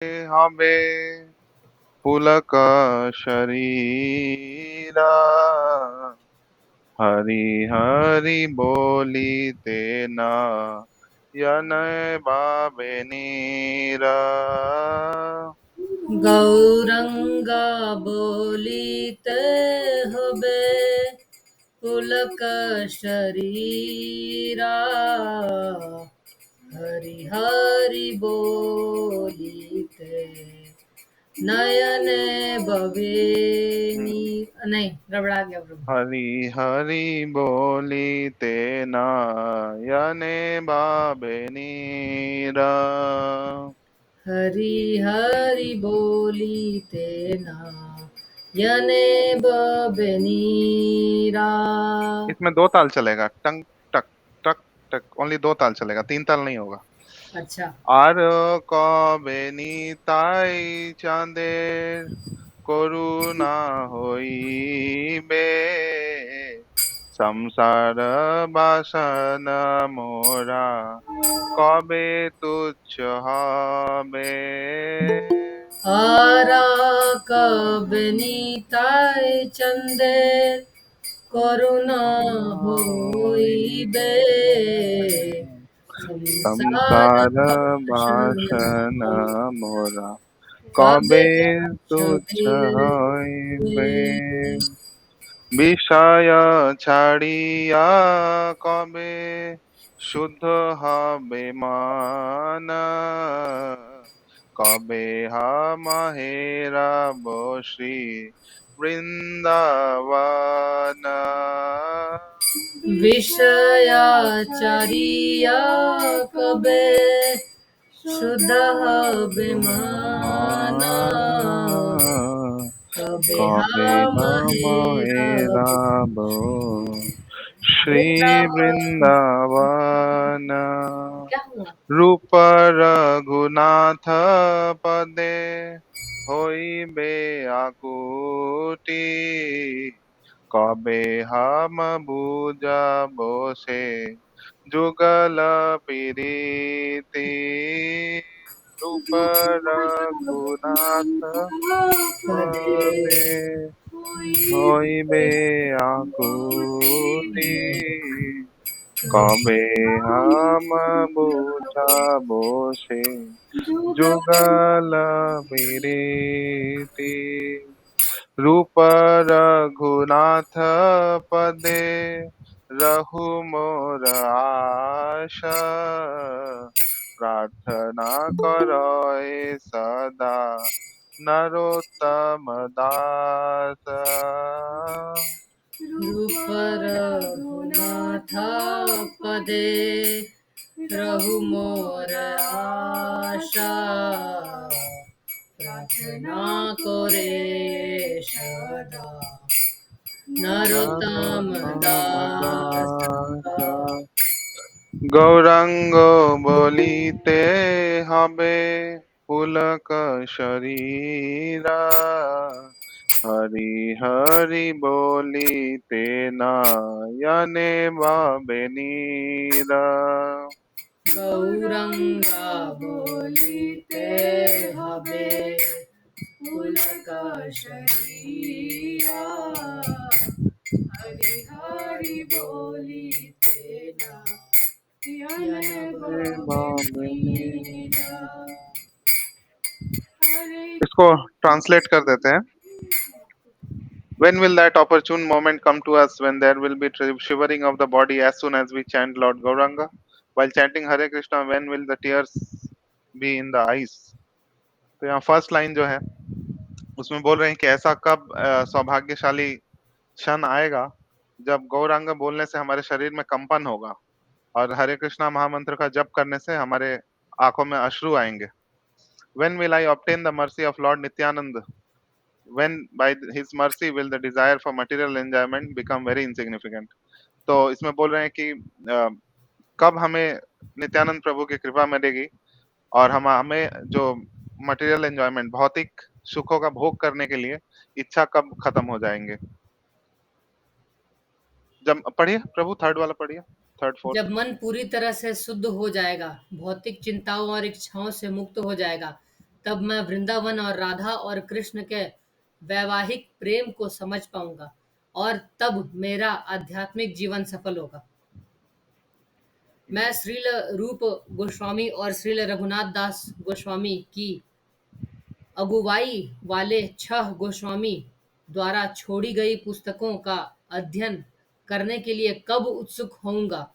হবে পুলক শরীরা হরি হরি বলিতে না यनय বাবে নীরা। গৌরাঙ্গা বলিতে হবে পুলক শরীরা हरि हरि बोलिते नयन बवे नहीं गड़बड़ा गया प्रभु। हरि हरि बोलिते नयने বাবে नीरा। हरि हरि बोलिते नयने बवे नीरा। इसमें दो ताल चलेगा, टंग टक टक टक, ओनली दो ताल चलेगा, तीन ताल नहीं होगा। अच्छा আর কবে নিতাই চাঁদের করুণা হইবে সংসার বাসনা মোরা কবে তুচ্ছ হবে। आरा कब नीताय चंदेर করুণা হইবে সংসার সংসার বাসনা বাসনা মোরা কবে কবে তুচ্ছ ছবিবে। হইবে। বিষয় ছাড়িয়া কবে শুদ্ধ হবে মান কবে হামাহেরা বসি বৃন্দাবন। বিষয়াচারিয়া কবে শুদ্ধ হবে মান কবে কবে হামহেরা হামাহেরা শ্রী বৃন্দাবন। क्या हुआ। रूप रघुनाथ पदे হইবে আকুতি কবে হাম বুঝাব সে যুগল প্রীতি। রূপ রঘুনাথ পদে হইবে আকুতি কবে হাম বুঝাবো সে যুগল প্রীতি। रूप रघुनाथ पदे रहु मोर आशा प्रार्थना करय सदा नरोत्तम दास। रूप रघुनाथ पदे रहु मोर आशा प्रार्थना करे सदा नरोत्तम दास। গৌরাঙ্গ বলিতে হবে পুলক শরীরা হরি হরি বলিতে নয়নে বাবে নীরা। গৌরাঙ্গা বলিতে হবে পুলক শরীরা হরি হরি বলিতে নয়ন ববে বাবে নীরা। নীরা। हरे इसको ट्रांसलेट कर देते हैं। When will that opportune moment come to us when there will be shivering of the body as soon as we chant Lord Gauranga? While chanting Hare Krishna, when will the tears be in the eyes? तो यहाँ first line जो है उसमें बोल रहे हैं कि ऐसा कब सौभाग्यशाली क्षण आएगा जब गौरांग बोलने से हमारे शरीर में कंपन होगा और हरे कृष्णा महामंत्र का जप करने से हमारे आंखों में अश्रु आएंगे। When will I obtain the mercy of Lord Nityanand? When by his mercy will the desire for material enjoyment become very insignificant? तो इसमें बोल रहे हैं कि कब हमें नित्यानंद प्रभु की कृपा मिलेगी और हम हमें जो मटेरियल एंजॉयमेंट भौतिक सुखों का भोग करने के लिए इच्छा कब खत्म हो जाएंगे। जब पढ़िए प्रभु, थर्ड वाला पढ़िए, थर्ड फोर्थ। जब मन पूरी तरह से शुद्ध हो जाएगा, भौतिक चिंताओं और इच्छाओं से मुक्त हो जाएगा, तब मैं वृंदावन और राधा और कृष्ण के वैवाहिक प्रेम को समझ पाऊंगा और तब मेरा आध्यात्मिक जीवन सफल होगा। मैं श्रील रूप गोस्वामी और श्रील रघुनाथ दास गोस्वामी की अगुवाई वाले 6 गोस्वामी द्वारा छोड़ी गई पुस्तकों का अध्ययन करने के लिए कब उत्सुक होऊंगा।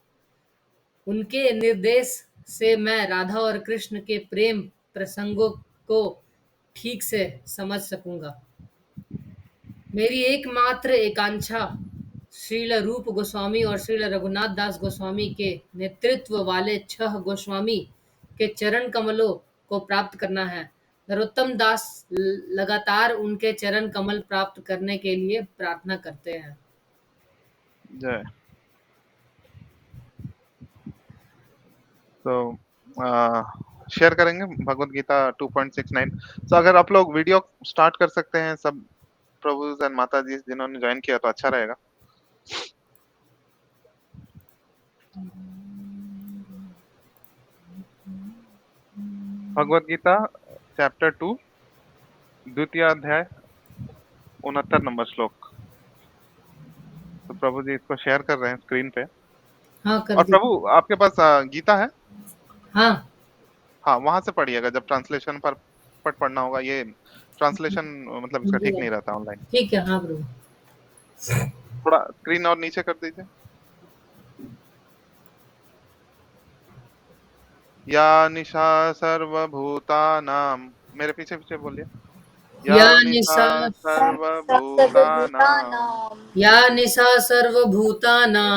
उनके निर्देश से मैं राधा और कृष्ण के प्रेम प्रसंगों को ठीक से समझ सकूंगा। मेरी एकमात्र एकांक्षा श्रील रूप गोस्वामी और श्रील रघुनाथ दास गोस्वामी के नेतृत्व वाले 6 गोस्वामी के चरण कमलों को प्राप्त करना है। नरोत्तम दास लगातार उनके चरण कमल प्राप्त करने के लिए प्रार्थना करते हैं। जय। तो शेयर करेंगे भगवत गीता 2.69। तो अगर आप लोग वीडियो स्टार्ट कर सकते हैं सब प्रभु एंड माता जी जिन्होंने ज्वाइन किया तो अच्छा रहेगा। भगवत गीता चैप्टर 2 द्वितीय अध्याय 69 नंबर श्लोक। तो प्रभु जी इसको शेयर कर रहे हैं स्क्रीन पे। हाँ, कर और दी। प्रभु आपके पास गीता है? हाँ, हाँ, वहां से पढ़िएगा जब ट्रांसलेशन पर पट पढ़ना होगा। ये ट्रांसलेशन मतलब इसका हिंदी ठीक है। नहीं रहता ऑनलाइन। ठीक है, हाँ प्रभु। थोड़ा स्क्रीन और नीचे कर दीजिए। या निशा सर्वभूतानां, मेरे पीछे पीछे बोलिए। या या निशा निशा सर्वभूतानां या निशा सर्वभूतानां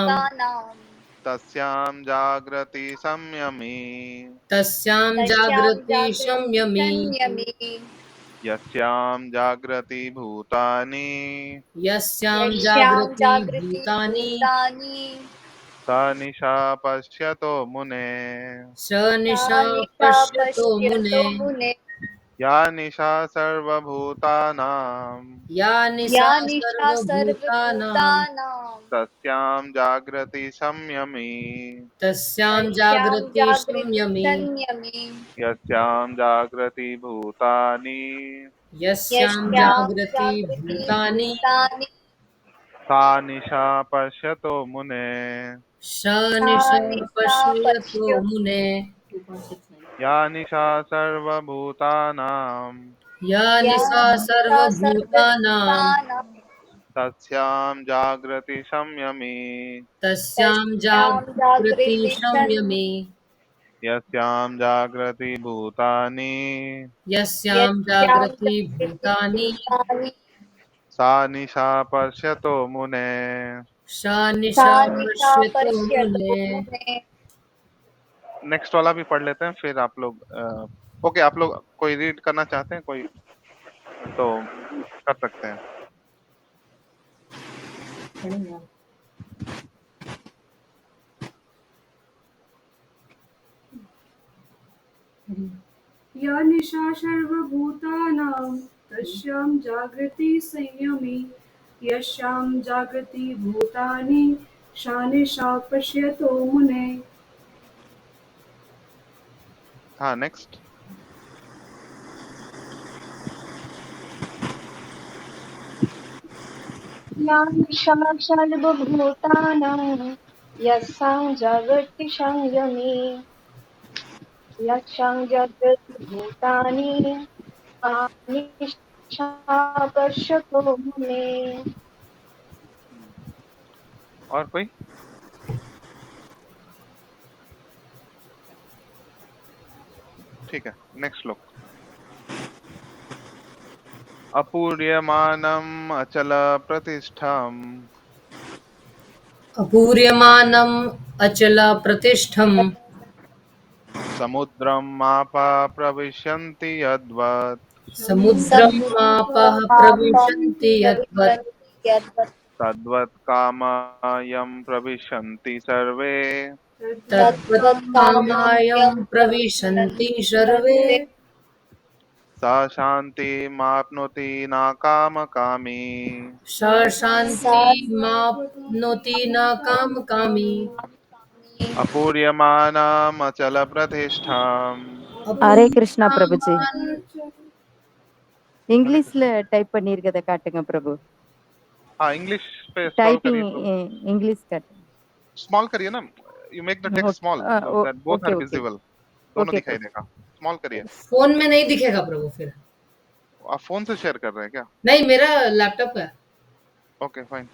तस्यां जागृति संयमी तस्यां जागृति संयमी यस्यां जागृति भूतानि यस्यां जागृति भूतानि सा निशा पश्यतो मुने। स निशा पश्यतो मुने। या निशा सर्वभूतानां या निशा सर्वभूतानां तस्यां जागृति संयमी तस्यां जागृति संयमी यस्यां जागृति भूतानि यस्यां जागृति भूतानि सा निशा पश्यतो मुने। स निशा पश्यतो मुने। या निशा सर्वभूतानां या निशा सर्वभूतानां तस्यां जागृति संयमी तस्यां जागृति संयमी यस्यां जागृति भूतानि यस्यां जागृति भूतानि सा निशा पश्यतो मुने। स निशा पश्यतो मुने। नेक्स्ट वाला भी पढ़ लेते हैं फिर आप लोग ओके आप लोग कोई रीड करना चाहते हैं कोई तो कर सकते हैं। या निशा सर्वभूतानां तस्यां जागृति संयमी यस्यां जागृति भूतानि सा निशा पश्यतो मुने। हाँ नेक्स्ट। या निशा सर्वभूतानां यस्यां जागृति संयमी यस्यां जागृति भूतानि सा निशा पश्यतो मुने। और कोई? ठीक है नेक्स्ट श्लोक। अपूर्यमानम् अचल प्रतिष्ठम् अपूर्यमानम् अचल प्रतिष्ठम् समुद्रम् मापा प्रविशन्ति यद्वत् समुद्रं मापः प्रविशन्ति यद्वत् तद्वत् कामायं प्रविशन्ति सर्वे तद्वत् कामायं प्रविशन्ति सर्वे। सा शान्तिमाप्नोति न कामकामी स शान्तिमाप्नोति न कामकामी। अपूर्यमानम् अचल प्रतिष्ठाम् ஹரே கிருஷ்ணா பிரபுஜி. अपूर्यमान हरे இங்கிலீஷ்ல कृष्ण। டைப் பண்ணியிருக்கத காட்டுங்க பிரபு. हाँ इंग्लिश पे स्क्रॉल டைப்பிங் करिए तो இங்கிலீஷ் காட்டுங்க. स्मॉल करिए ना, you make the text small so that both okay are okay visible, दोनों ओके दिखाई प्रभु. देगा। स्मॉल करिए। फोन में नहीं दिखेगा प्रभु फिर। आप फोन से शेयर कर रहे हैं क्या? नहीं, मेरा लैपटॉप है। Okay fine.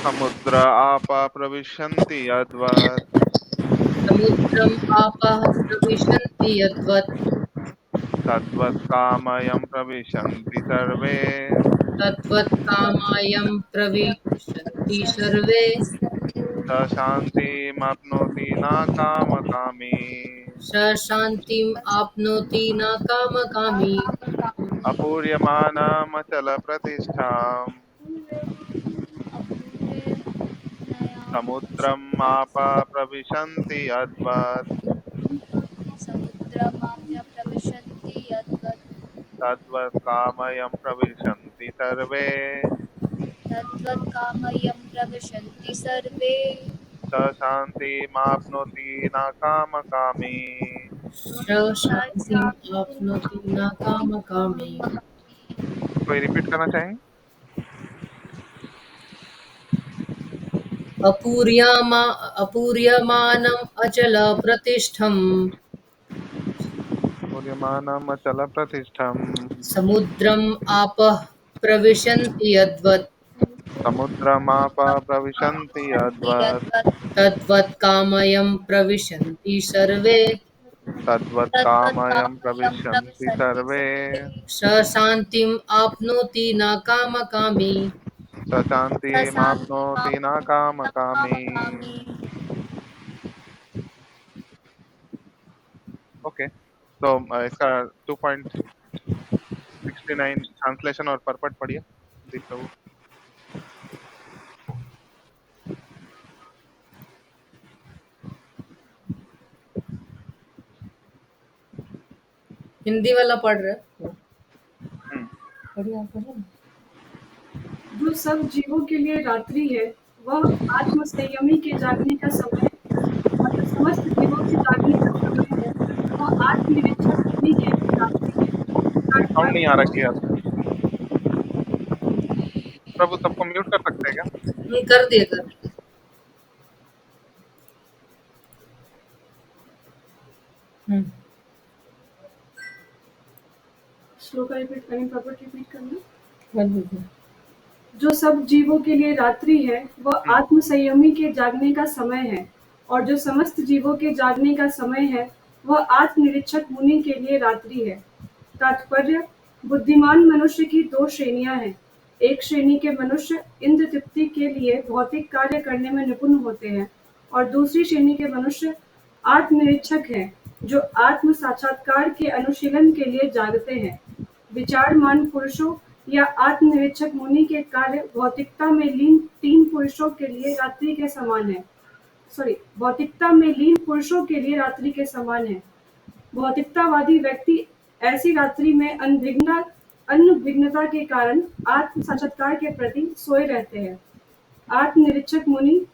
समुद्र आपा प्रविशन्ति यद्वत् समुद्रम आपः प्रविशन्ति यद्वत् तद्वत् कामयं प्रविशन्ति सर्वे तद्वत् कामायं प्रविशन्ति सर्वे। स शान्तिमाप्नोति न कामकामी। स शान्तिम् आप्नोति न कामकामी। अपूर्यमानमचलप्रतिष्ठाम् समुद्रम् आपा प्रविशन्ति यद्वत् समुद्रमाप्य प्रविशन्ति यद्वत् तद्वत् कामयं प्रविशन्ति सर्वे तद्वत् कामयं प्रविशन्ति सर्वे। स शान्तिमाप्नोति न कामकामी। स शान्तिम् आप्नोति न कामकामी। कोई रिपीट करना चाहेंगे? अपूर्यमानम् अचल प्रतिष्ठम् अपूर्यमानमचलप्रतिष्ठम् समुद्रम् आपः प्रविशन्ति यद्वत् समुद्रमापा प्रविशन्ति यद्वत् यद्वत् तद्वत् कामयं प्रविशन्ति सर्वे। तद्वत् तद्वत् कामयं कामयं प्रविशन्ति प्रविशन्ति सर्वे सर्वे। स शान्तिम् आप्नोति न कामकामी। स स शान्तिमाप्नोति न शान्तिमाप्नोति न कामकामी। कामकामी। ओके तो इसका 2.69 ट्रांसलेशन और परपट पढ़िए दीप प्रभु। हिंदी वाला पढ़ रहे हो? हम्म, पढ़िए, आप पढ़िए ना। जो सब जीवों के लिए रात्रि है वह आत्म संयमी के जागने का समय है, और जो समस्त जीवों के जागने का समय है वह आत्मनिरीक्षक मुनि के लिए रात्रि है। साउंड नहीं आ रहा तात्पर्य क्लियर। प्रभु सबको म्यूट कर सकते हैं क्या? कर दिए कर। हम्म। श्लोक रिपीट करें, प्रॉपर रिपीट करना। कर दीजिए। जो सब जीवों के लिए रात्रि है वह आत्म संयमी के जागने का समय है, और जो समस्त जीवों के जागने का समय है वह आत्मनिरीक्षक मुनि के लिए रात्रि है। तात्पर्य: बुद्धिमान मनुष्य की दो श्रेणियां हैं। एक श्रेणी के मनुष्य इंद्र तृप्ति के लिए भौतिक कार्य करने में निपुण होते हैं, और दूसरी श्रेणी के मनुष्य आत्मनिरीक्षक हैं, जो आत्म साक्षात्कार के अनुशीलन के लिए जागते हैं। विचारमान पुरुषों या आत्मनिरीक्षक मुनि के कार्य भौतिकता में लीन तीन पुरुषों के लिए रात्रि के समान है। भौतिकता में लीन पुरुषों के लिए रात्रि के समान है। भौतिकतावादी व्यक्ति ऐसी रात्रि में अनभिज्ञता के कारण आत्म साक्षात्कार के प्रति सोए रहते हैं। आत्मनिरीक्षक मुनि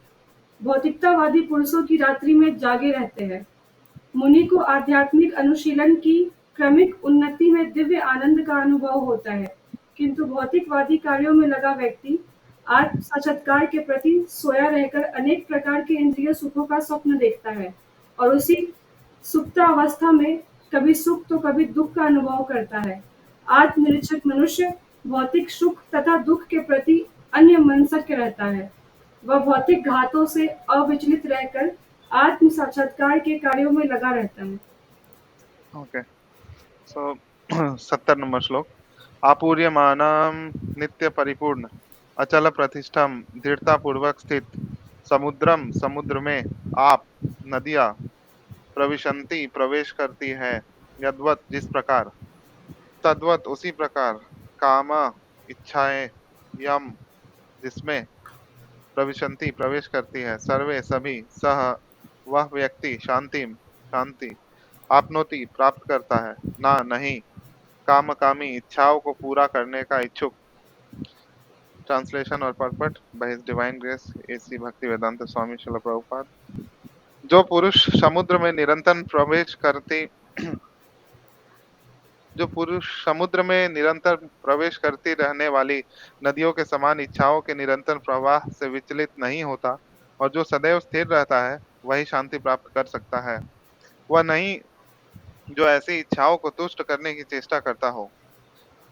भौतिकतावादी पुरुषों की रात्रि में जागे रहते हैं। मुनि को आध्यात्मिक अनुशीलन की क्रमिक उन्नति में दिव्य आनंद का अनुभव होता है, किंतु भौतिकवादी कार्यों में लगा व्यक्ति आत्म साक्षात्कार के प्रति सोया रहकर अनेक प्रकार के इंद्रिय सुखों का स्वप्न देखता है, और उसी सुप्तावस्था में कभी सुख तो कभी दुख का अनुभव करता है। आत्मनिरीक्षक मनुष्य भौतिक सुख तथा दुख के प्रति अन्य मनस्क रहता है। वह भौतिक घातों से अविचलित रहकर आत्म साक्षात्कार के कार्यों में लगा रहता है। ओके सो 70 नंबर श्लोक। आपूर्यमानम नित्य परिपूर्ण अचल प्रतिष्ठम दृढ़ता पूर्वक स्थित समुद्रम समुद्र में आप नदियां प्रविशंति प्रवेश करती है यद्वत जिस प्रकार तद्वत उसी प्रकार काम इच्छाएं यम जिसमें प्रविशंति प्रवेश करती है सर्वे सभी सह वह व्यक्ति शांति आपनोति प्राप्त करता है ना नहीं कामकामी इच्छाओं को पूरा करने का इच्छुक। ट्रांसलेशन और purport by his divine grace AC भक्ति वेदांत स्वामी श्रील प्रभुपाद। जो पुरुष समुद्र में निरंतर प्रवेश करती जो पुरुष समुद्र में निरंतर प्रवेश करती रहने वाली नदियों के समान इच्छाओं के निरंतर प्रवाह से विचलित नहीं होता और जो सदैव स्थिर रहता है, वही शांति प्राप्त कर सकता है। वह नहीं जो ऐसी इच्छाओं को तुष्ट करने की चेष्टा करता हो।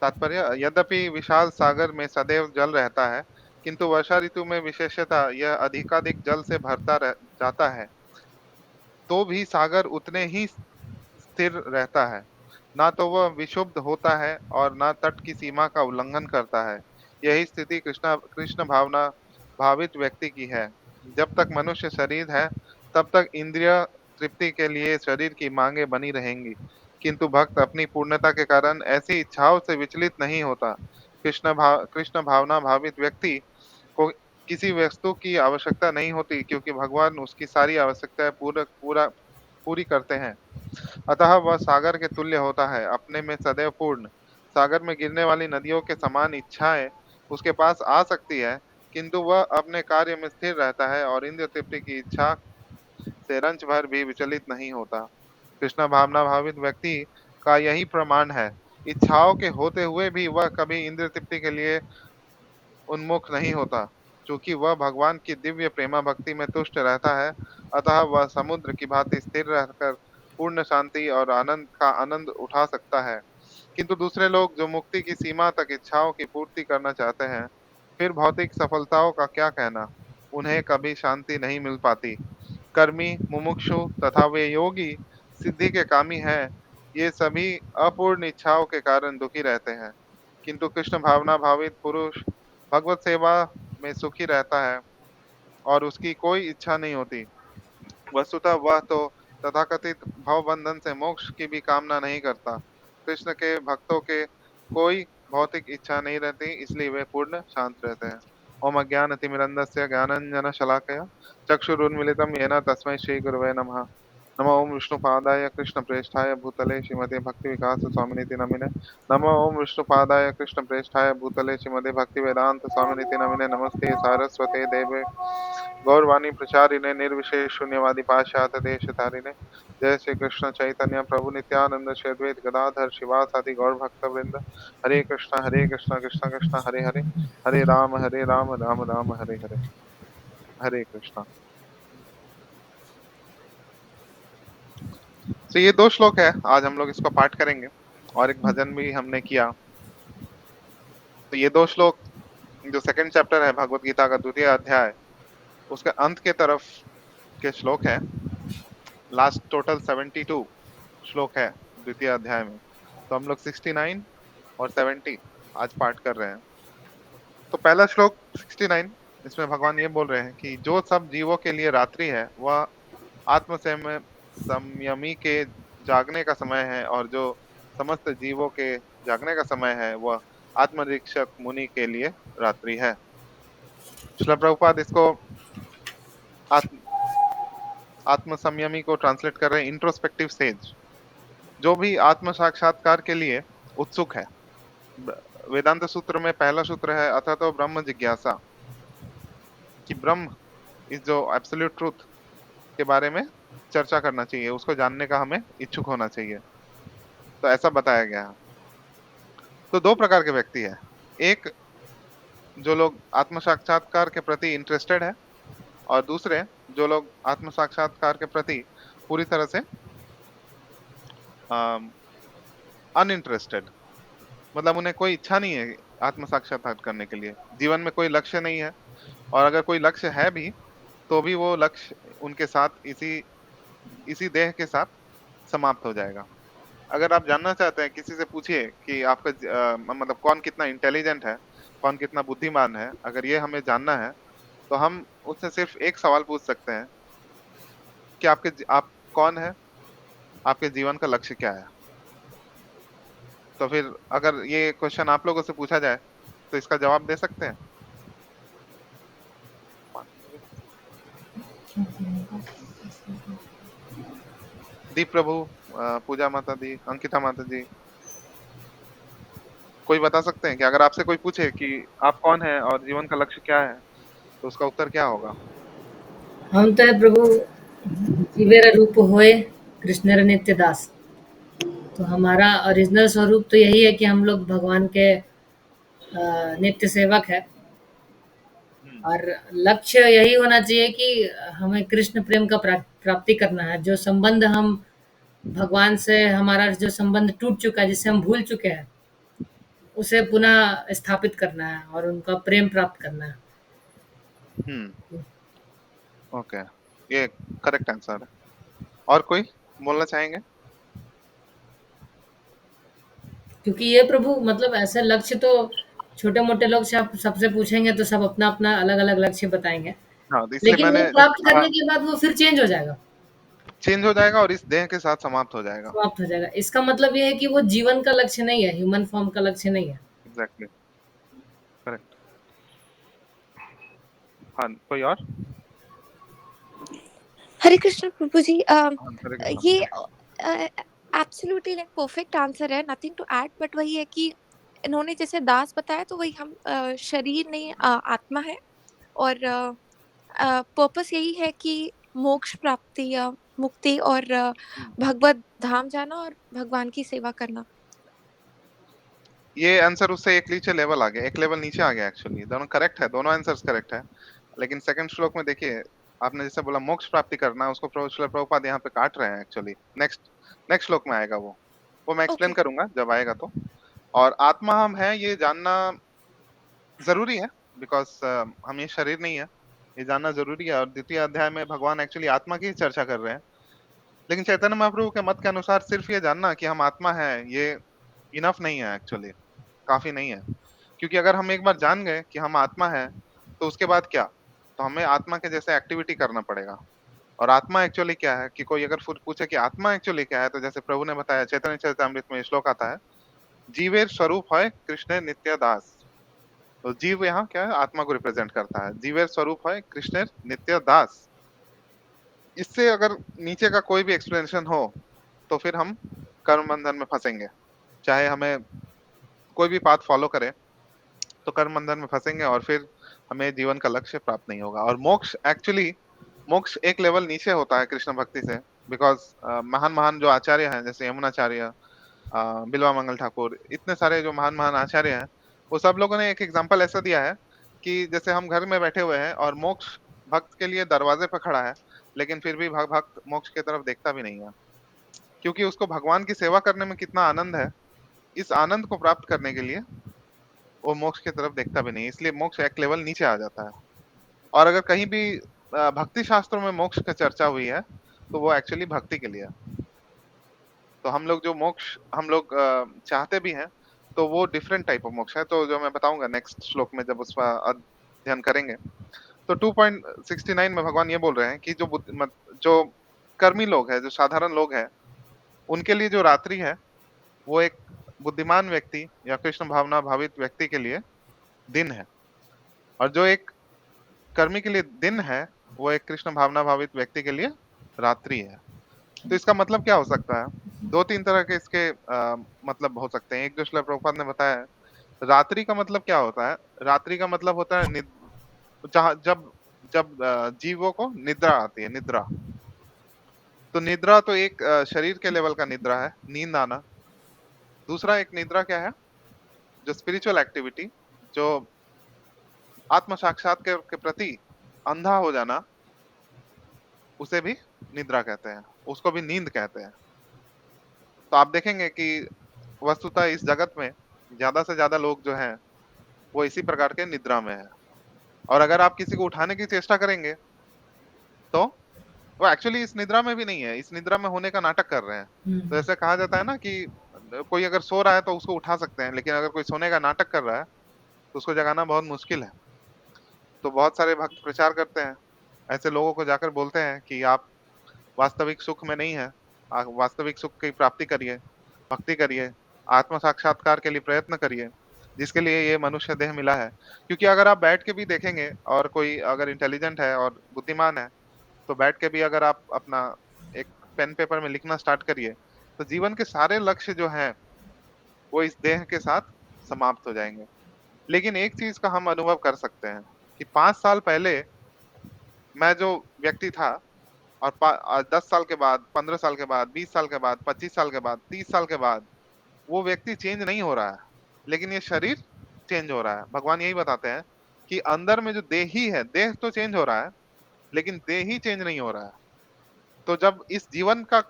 तात्पर्य, यद्यपि विशाल सागर में सदैव जल रहता है, किंतु वर्षा ऋतु में विशेषतः यह अधिकाधिक जल से भरता रह जाता है, तो भी सागर उतने ही स्थिर रहता है। ना तो वह विक्षुब्ध होता है और ना तट की सीमा का उल्लंघन करता है। यही स्थिति कृष्ण कृष्ण भावना भावित व्यक्ति की है। जब तक मनुष्य शरीर है, तब तक इंद्रिय तृप्ति के लिए शरीर की मांगे बनी रहेंगी। किंतु भक्त अपनी पूर्णता के कारण ऐसी इच्छाओं से विचलित नहीं होता। कृष्ण भावना भावित व्यक्ति को किसी वस्तु की आवश्यकता नहीं होती, क्योंकि भगवान उसकी सारी आवश्यकताएं पूरी करते हैं। अतः वह सागर के तुल्य होता है, अपने में सदैव पूर्ण। सागर में गिरने वाली नदियों के समान इच्छाएं उसके पास आ सकती है, किंतु वह अपने कार्य में स्थिर रहता है और इंद्रिय तृप्ति की इच्छा से रंच भर भी विचलित नहीं होता। कृष्ण भावना भावित व्यक्ति का यही प्रमाण है। इच्छाओं के होते हुए भी वह कभी इंद्रिय तृप्ति के लिए उन्मुख नहीं होता, चूंकि वह भगवान की दिव्य प्रेमा भक्ति में तुष्ट रहता है। अतः वह समुद्र की भांति स्थिर रहकर पूर्ण शांति और आनंद का आनंद उठा सकता है। किंतु दूसरे लोग जो मुक्ति की सीमा तक इच्छाओं की पूर्ति करना चाहते हैं, फिर भौतिक सफलताओं का क्या कहना, उन्हें कभी शांति नहीं मिल पाती। कर्मी, मुमुक्षु तथा वे योगी सिद्धि के कामी हैं, ये सभी अपूर्ण इच्छाओं के कारण दुखी रहते हैं। किंतु कृष्ण भावना भावित पुरुष भगवत सेवा में सुखी रहता है और उसकी कोई इच्छा नहीं होती। वस्तुतः वह तो तथाकथित भव बंधन से मोक्ष की भी कामना नहीं करता। कृष्ण के भक्तों के कोई भौतिक इच्छा नहीं रहती, इसलिए वे पूर्ण शांत रहते हैं। ओम अज्ञानतिमिरन्धस्य ज्ञानाञ्जनशलाकया चक्षुरुन्मीलितं येन तस्मै श्रीगुरवे नमः। नमो ओम विष्णुपादाय कृष्णप्रेष्ठाय भूतले श्रीमते भक्तिविकास स्वामिनिति नमिने। नमो ओम विष्णुपादाय कृष्णप्रेष्ठाय भूतले श्रीमते भक्तिवेदांत स्वामिनिति नमिने। नमस्ते सारस्वते देवे गौरवाणी प्रचारिणे निर्विशेष शून्यवादी पाश्चात्य देश तारिणे। जय श्री कृष्ण चैतन्य प्रभु नित्यानंद श्री अद्वैत गदाधर शिवासादि गौर भक्त वृंद। हरे कृष्ण कृष्ण कृष्ण हरे हरे, हरे राम राम राम हरे हरे। हरे कृष्ण। तो ये दो श्लोक है, आज हम लोग इसको पाठ करेंगे और एक भजन भी हमने किया। तो ये दो श्लोक जो सेकंड चैप्टर है भगवत गीता का द्वितीय अध्याय, उसके अंत के तरफ के श्लोक है। लास्ट टोटल 72 श्लोक है द्वितीय अध्याय में। तो हम लोग 69 और 70 आज पाठ कर रहे हैं। तो पहला श्लोक 69, इसमें भगवान ये बोल रहे हैं कि जो सब जीवों के लिए रात्रि है, वह आत्म संयमी के जागने का समय है, और जो समस्त जीवों के जागने का समय है, वह आत्मनिरीक्षक मुनि के लिए रात्रि है। श्रील प्रभुपाद इसको आत्म संयमी को ट्रांसलेट कर रहे हैं इंट्रोस्पेक्टिव सेज, जो भी आत्म साक्षात्कार के लिए उत्सुक है। वेदांत सूत्र में पहला सूत्र है अथा तो ब्रह्म जिज्ञासा, कि ब्रह्म इस जो एब्सोल्यूट ट्रूथ के बारे में चर्चा करना चाहिए, उसको जानने का हमें इच्छुक होना चाहिए। तो ऐसा बताया गया है। तो दो प्रकार के व्यक्ति है, एक जो लोग आत्म साक्षात्कार के प्रति इंटरेस्टेड है, और दूसरे जो लोग आत्म साक्षात्कार के प्रति पूरी तरह से अनइंटरेस्टेड, मतलब उन्हें कोई इच्छा नहीं है आत्म साक्षात्कार करने के लिए, जीवन में कोई लक्ष्य नहीं है, और अगर कोई लक्ष्य है भी तो भी वो लक्ष्य उनके साथ इसी देह के साथ समाप्त हो जाएगा। अगर आप जानना चाहते हैं, किसी से पूछिए कि आपका मतलब कौन कितना इंटेलिजेंट है, कौन कितना बुद्धिमान है, अगर ये हमें जानना है तो हम उससे सिर्फ एक सवाल पूछ सकते हैं कि आप कौन है, आपके जीवन का लक्ष्य क्या है। तो फिर अगर ये क्वेश्चन आप लोगों से पूछा जाए तो इसका जवाब दे सकते हैं? दीप प्रभु, पूजा माता दी, अंकिता माता जी, कोई बता सकते हैं कि अगर आपसे कोई पूछे कि आप कौन है और जीवन का लक्ष्य क्या है, तो उसका उत्तर क्या होगा? हम तो है प्रभु जीवेर रूप होए कृष्णेर नित्य दास। तो हमारा ओरिजिनल स्वरूप तो यही है कि हम लोग भगवान के नित्य सेवक है, हम्म, और लक्ष्य यही होना चाहिए कि हमें कृष्ण प्रेम का प्राप्ति करना है। जो संबंध हम भगवान से, हमारा जो संबंध टूट चुका है, जिसे हम भूल चुके हैं, उसे पुनः स्थापित करना है और उनका प्रेम प्राप्त करना है। हम्म, ओके, ये करेक्ट आंसर है। और कोई बोलना चाहेंगे? क्योंकि ये प्रभु मतलब ऐसे लक्ष्य तो छोटे मोटे लोग से आप सबसे पूछेंगे तो सब अपना अपना अलग अलग लक्ष्य बताएंगे, हाँ, तो इसलिए लेकिन मैंने वो जैसे प्राप्त कहा, करने के बाद वो फिर चेंज हो जाएगा, चेंज हो जाएगा और इस देह के साथ समाप्त हो जाएगा। समाप्त हो जाएगा। इसका मतलब ये है कि वो जीवन का लक्ष्य नहीं है, ह्यूमन फॉर्म का लक्ष्य नहीं है। Exactly, correct. हाँ, कोई और? हरे कृष्ण प्रभु जी। हाँ, हरे कृष्णा। ये एब्सोल्युटली लाइक परफेक्ट आंसर है, नथिंग टू ऐड, बट वही है कि इन्होंने जैसे दास बताया तो वही हम शरीर नहीं आत्मा है, और पर्पस यही है कि मोक्ष प्राप्ति या मुक्ति और भगवत धाम जाना और भगवान की सेवा करना। ये आंसर उससे एक नीचे लेवल आ गया, एक लेवल नीचे आ गया एक्चुअली। दोनों करेक्ट है, दोनों आंसर्स करेक्ट है। लेकिन सेकंड श्लोक में देखिए, आपने जैसे बोला मोक्ष प्राप्ति करना, उसको श्रील प्रभुपाद यहाँ पे काट रहे हैं एक्चुअली। नेक्स्ट नेक्स्ट श्लोक में आएगा वो मैं एक्सप्लेन ओके। करूंगा जब आएगा तो। और आत्मा हम है ये जानना जरूरी है, बिकॉज हम ये शरीर नहीं है, ये जानना जरूरी है। और द्वितीय अध्याय में भगवान एक्चुअली आत्मा की ही चर्चा कर रहे हैं। लेकिन चैतन्य महाप्रभु के मत के अनुसार सिर्फ ये जानना कि हम आत्मा है, ये इनफ नहीं है एक्चुअली, काफी नहीं है। क्योंकि अगर हम एक बार जान गए कि हम आत्मा है, तो उसके बाद क्या? तो हमें आत्मा के जैसे एक्टिविटी करना पड़ेगा। और आत्मा एक्चुअली क्या है, कि कोई अगर फिर पूछे कि आत्मा एक्चुअली क्या है, तो जैसे प्रभु ने बताया चैतन्य चरितमृत में श्लोक आता है, जीवेर स्वरूप है कृष्ण नित्य दास। तो जीव यहाँ क्या है, आत्मा को रिप्रेजेंट करता है। जीवेर स्वरूप है कृष्ण नित्य दास। इससे अगर नीचे का कोई भी एक्सप्लेनेशन हो, तो फिर हम कर्म बंधन में फंसेंगे। चाहे हमें कोई भी पाथ फॉलो करें, तो कर्म बंधन में फंसेंगे और फिर हमें जीवन का लक्ष्य प्राप्त नहीं होगा। और मोक्ष एक्चुअली, मोक्ष एक लेवल नीचे होता है कृष्ण भक्ति से। बिकॉज महान महान जो आचार्य हैं, जैसे यमुनाचार्य, बिल्वा मंगल ठाकुर, इतने सारे जो महान महान आचार्य हैं, वो सब लोगों ने एक एग्जाम्पल ऐसा दिया है कि जैसे हम घर में बैठे हुए हैं और मोक्ष भक्त के लिए दरवाजे पर खड़ा है, लेकिन फिर भी भक्त मोक्ष की तरफ देखता भी नहीं है। क्योंकि उसको भगवान की सेवा करने में कितना आनंद है, इस आनंद को प्राप्त करने के लिए वो मोक्ष की तरफ देखता भी नहीं। इसलिए मोक्ष एक लेवल नीचे आ जाता है। और अगर कहीं भी भक्ति शास्त्रों में मोक्ष की चर्चा हुई है, तो वो एक्चुअली भक्ति के लिए है। तो हम लोग जो मोक्ष हम लोग चाहते भी हैं, तो वो डिफरेंट टाइप ऑफ मोक्ष है, तो जो मैं बताऊंगा नेक्स्ट श्लोक में जब उसका अध्ययन करेंगे। तो 2.69 में भगवान ये बोल रहे हैं कि जो कर्मी लोग हैं, जो साधारण लोग हैं, उनके लिए जो रात्रि है, वो एक बुद्धिमान व्यक्ति या कृष्ण भावना भावित व्यक्ति के लिए दिन है। और जो एक कर्मी के लिए दिन है, वो एक कृष्ण भावना भावित व्यक्ति के लिए रात्रि है। तो इसका मतलब क्या हो सकता है? दो तीन तरह के इसके मतलब हो सकते हैं। एक जो श्रील प्रभुपाद ने बताया है, रात्रि का मतलब क्या होता है? रात्रि का मतलब होता है जहाँ जब जब जीवों को निद्रा आती है, निद्रा। तो निद्रा तो एक शरीर के लेवल का निद्रा है, नींद आना। दूसरा एक निद्रा क्या है, जो स्पिरिचुअल एक्टिविटी, जो आत्म साक्षात्कार के प्रति अंधा हो जाना, उसे भी निद्रा कहते हैं, उसको भी नींद कहते हैं। तो आप देखेंगे कि वस्तुतः इस जगत में ज्यादा से ज्यादा लोग जो हैं, वो इसी प्रकार के निद्रा में है। और अगर आप किसी को उठाने की चेष्टा करेंगे, तो वो एक्चुअली इस निद्रा में भी नहीं है, इस निद्रा में होने का नाटक कर रहे हैं। तो हम्म। ऐसे कहा जाता है ना कि कोई अगर सो रहा है तो उसको उठा सकते हैं, लेकिन अगर कोई सोने का नाटक कर रहा है, तो उसको जगाना बहुत मुश्किल है। तो बहुत सारे भक्त प्रचार करते हैं, ऐसे लोगों को जाकर बोलते हैं कि आप वास्तविक सुख में नहीं है, आप वास्तविक सुख की प्राप्ति करिए, भक्ति करिए, आत्म साक्षात्कार के लिए प्रयत्न करिए, जिसके लिए ये मनुष्य देह मिला है। क्योंकि अगर आप बैठ के भी देखेंगे, और कोई अगर इंटेलिजेंट है और बुद्धिमान है, तो बैठ के भी अगर आप अपना एक पेन पेपर में लिखना स्टार्ट करिए, तो जीवन के सारे लक्ष्य जो हैं, वो इस देह के साथ समाप्त हो जाएंगे। लेकिन एक चीज का हम अनुभव कर सकते हैं कि 5 साल पहले मैं जो व्यक्ति था, और 10 साल के बाद, 15 साल के बाद, 20 साल के बाद, 25 साल के बाद, 30 साल के बाद वो व्यक्ति चेंज नहीं हो रहा है, लेकिन ये शरीर चेंज हो रहा है। भगवान यही बताते हैं कि अंदर में जो देही है, देह तो चेंज हो रहा है, लेकिन देह ही चेंज नहीं हो रहा है। तो जब इस जीवन का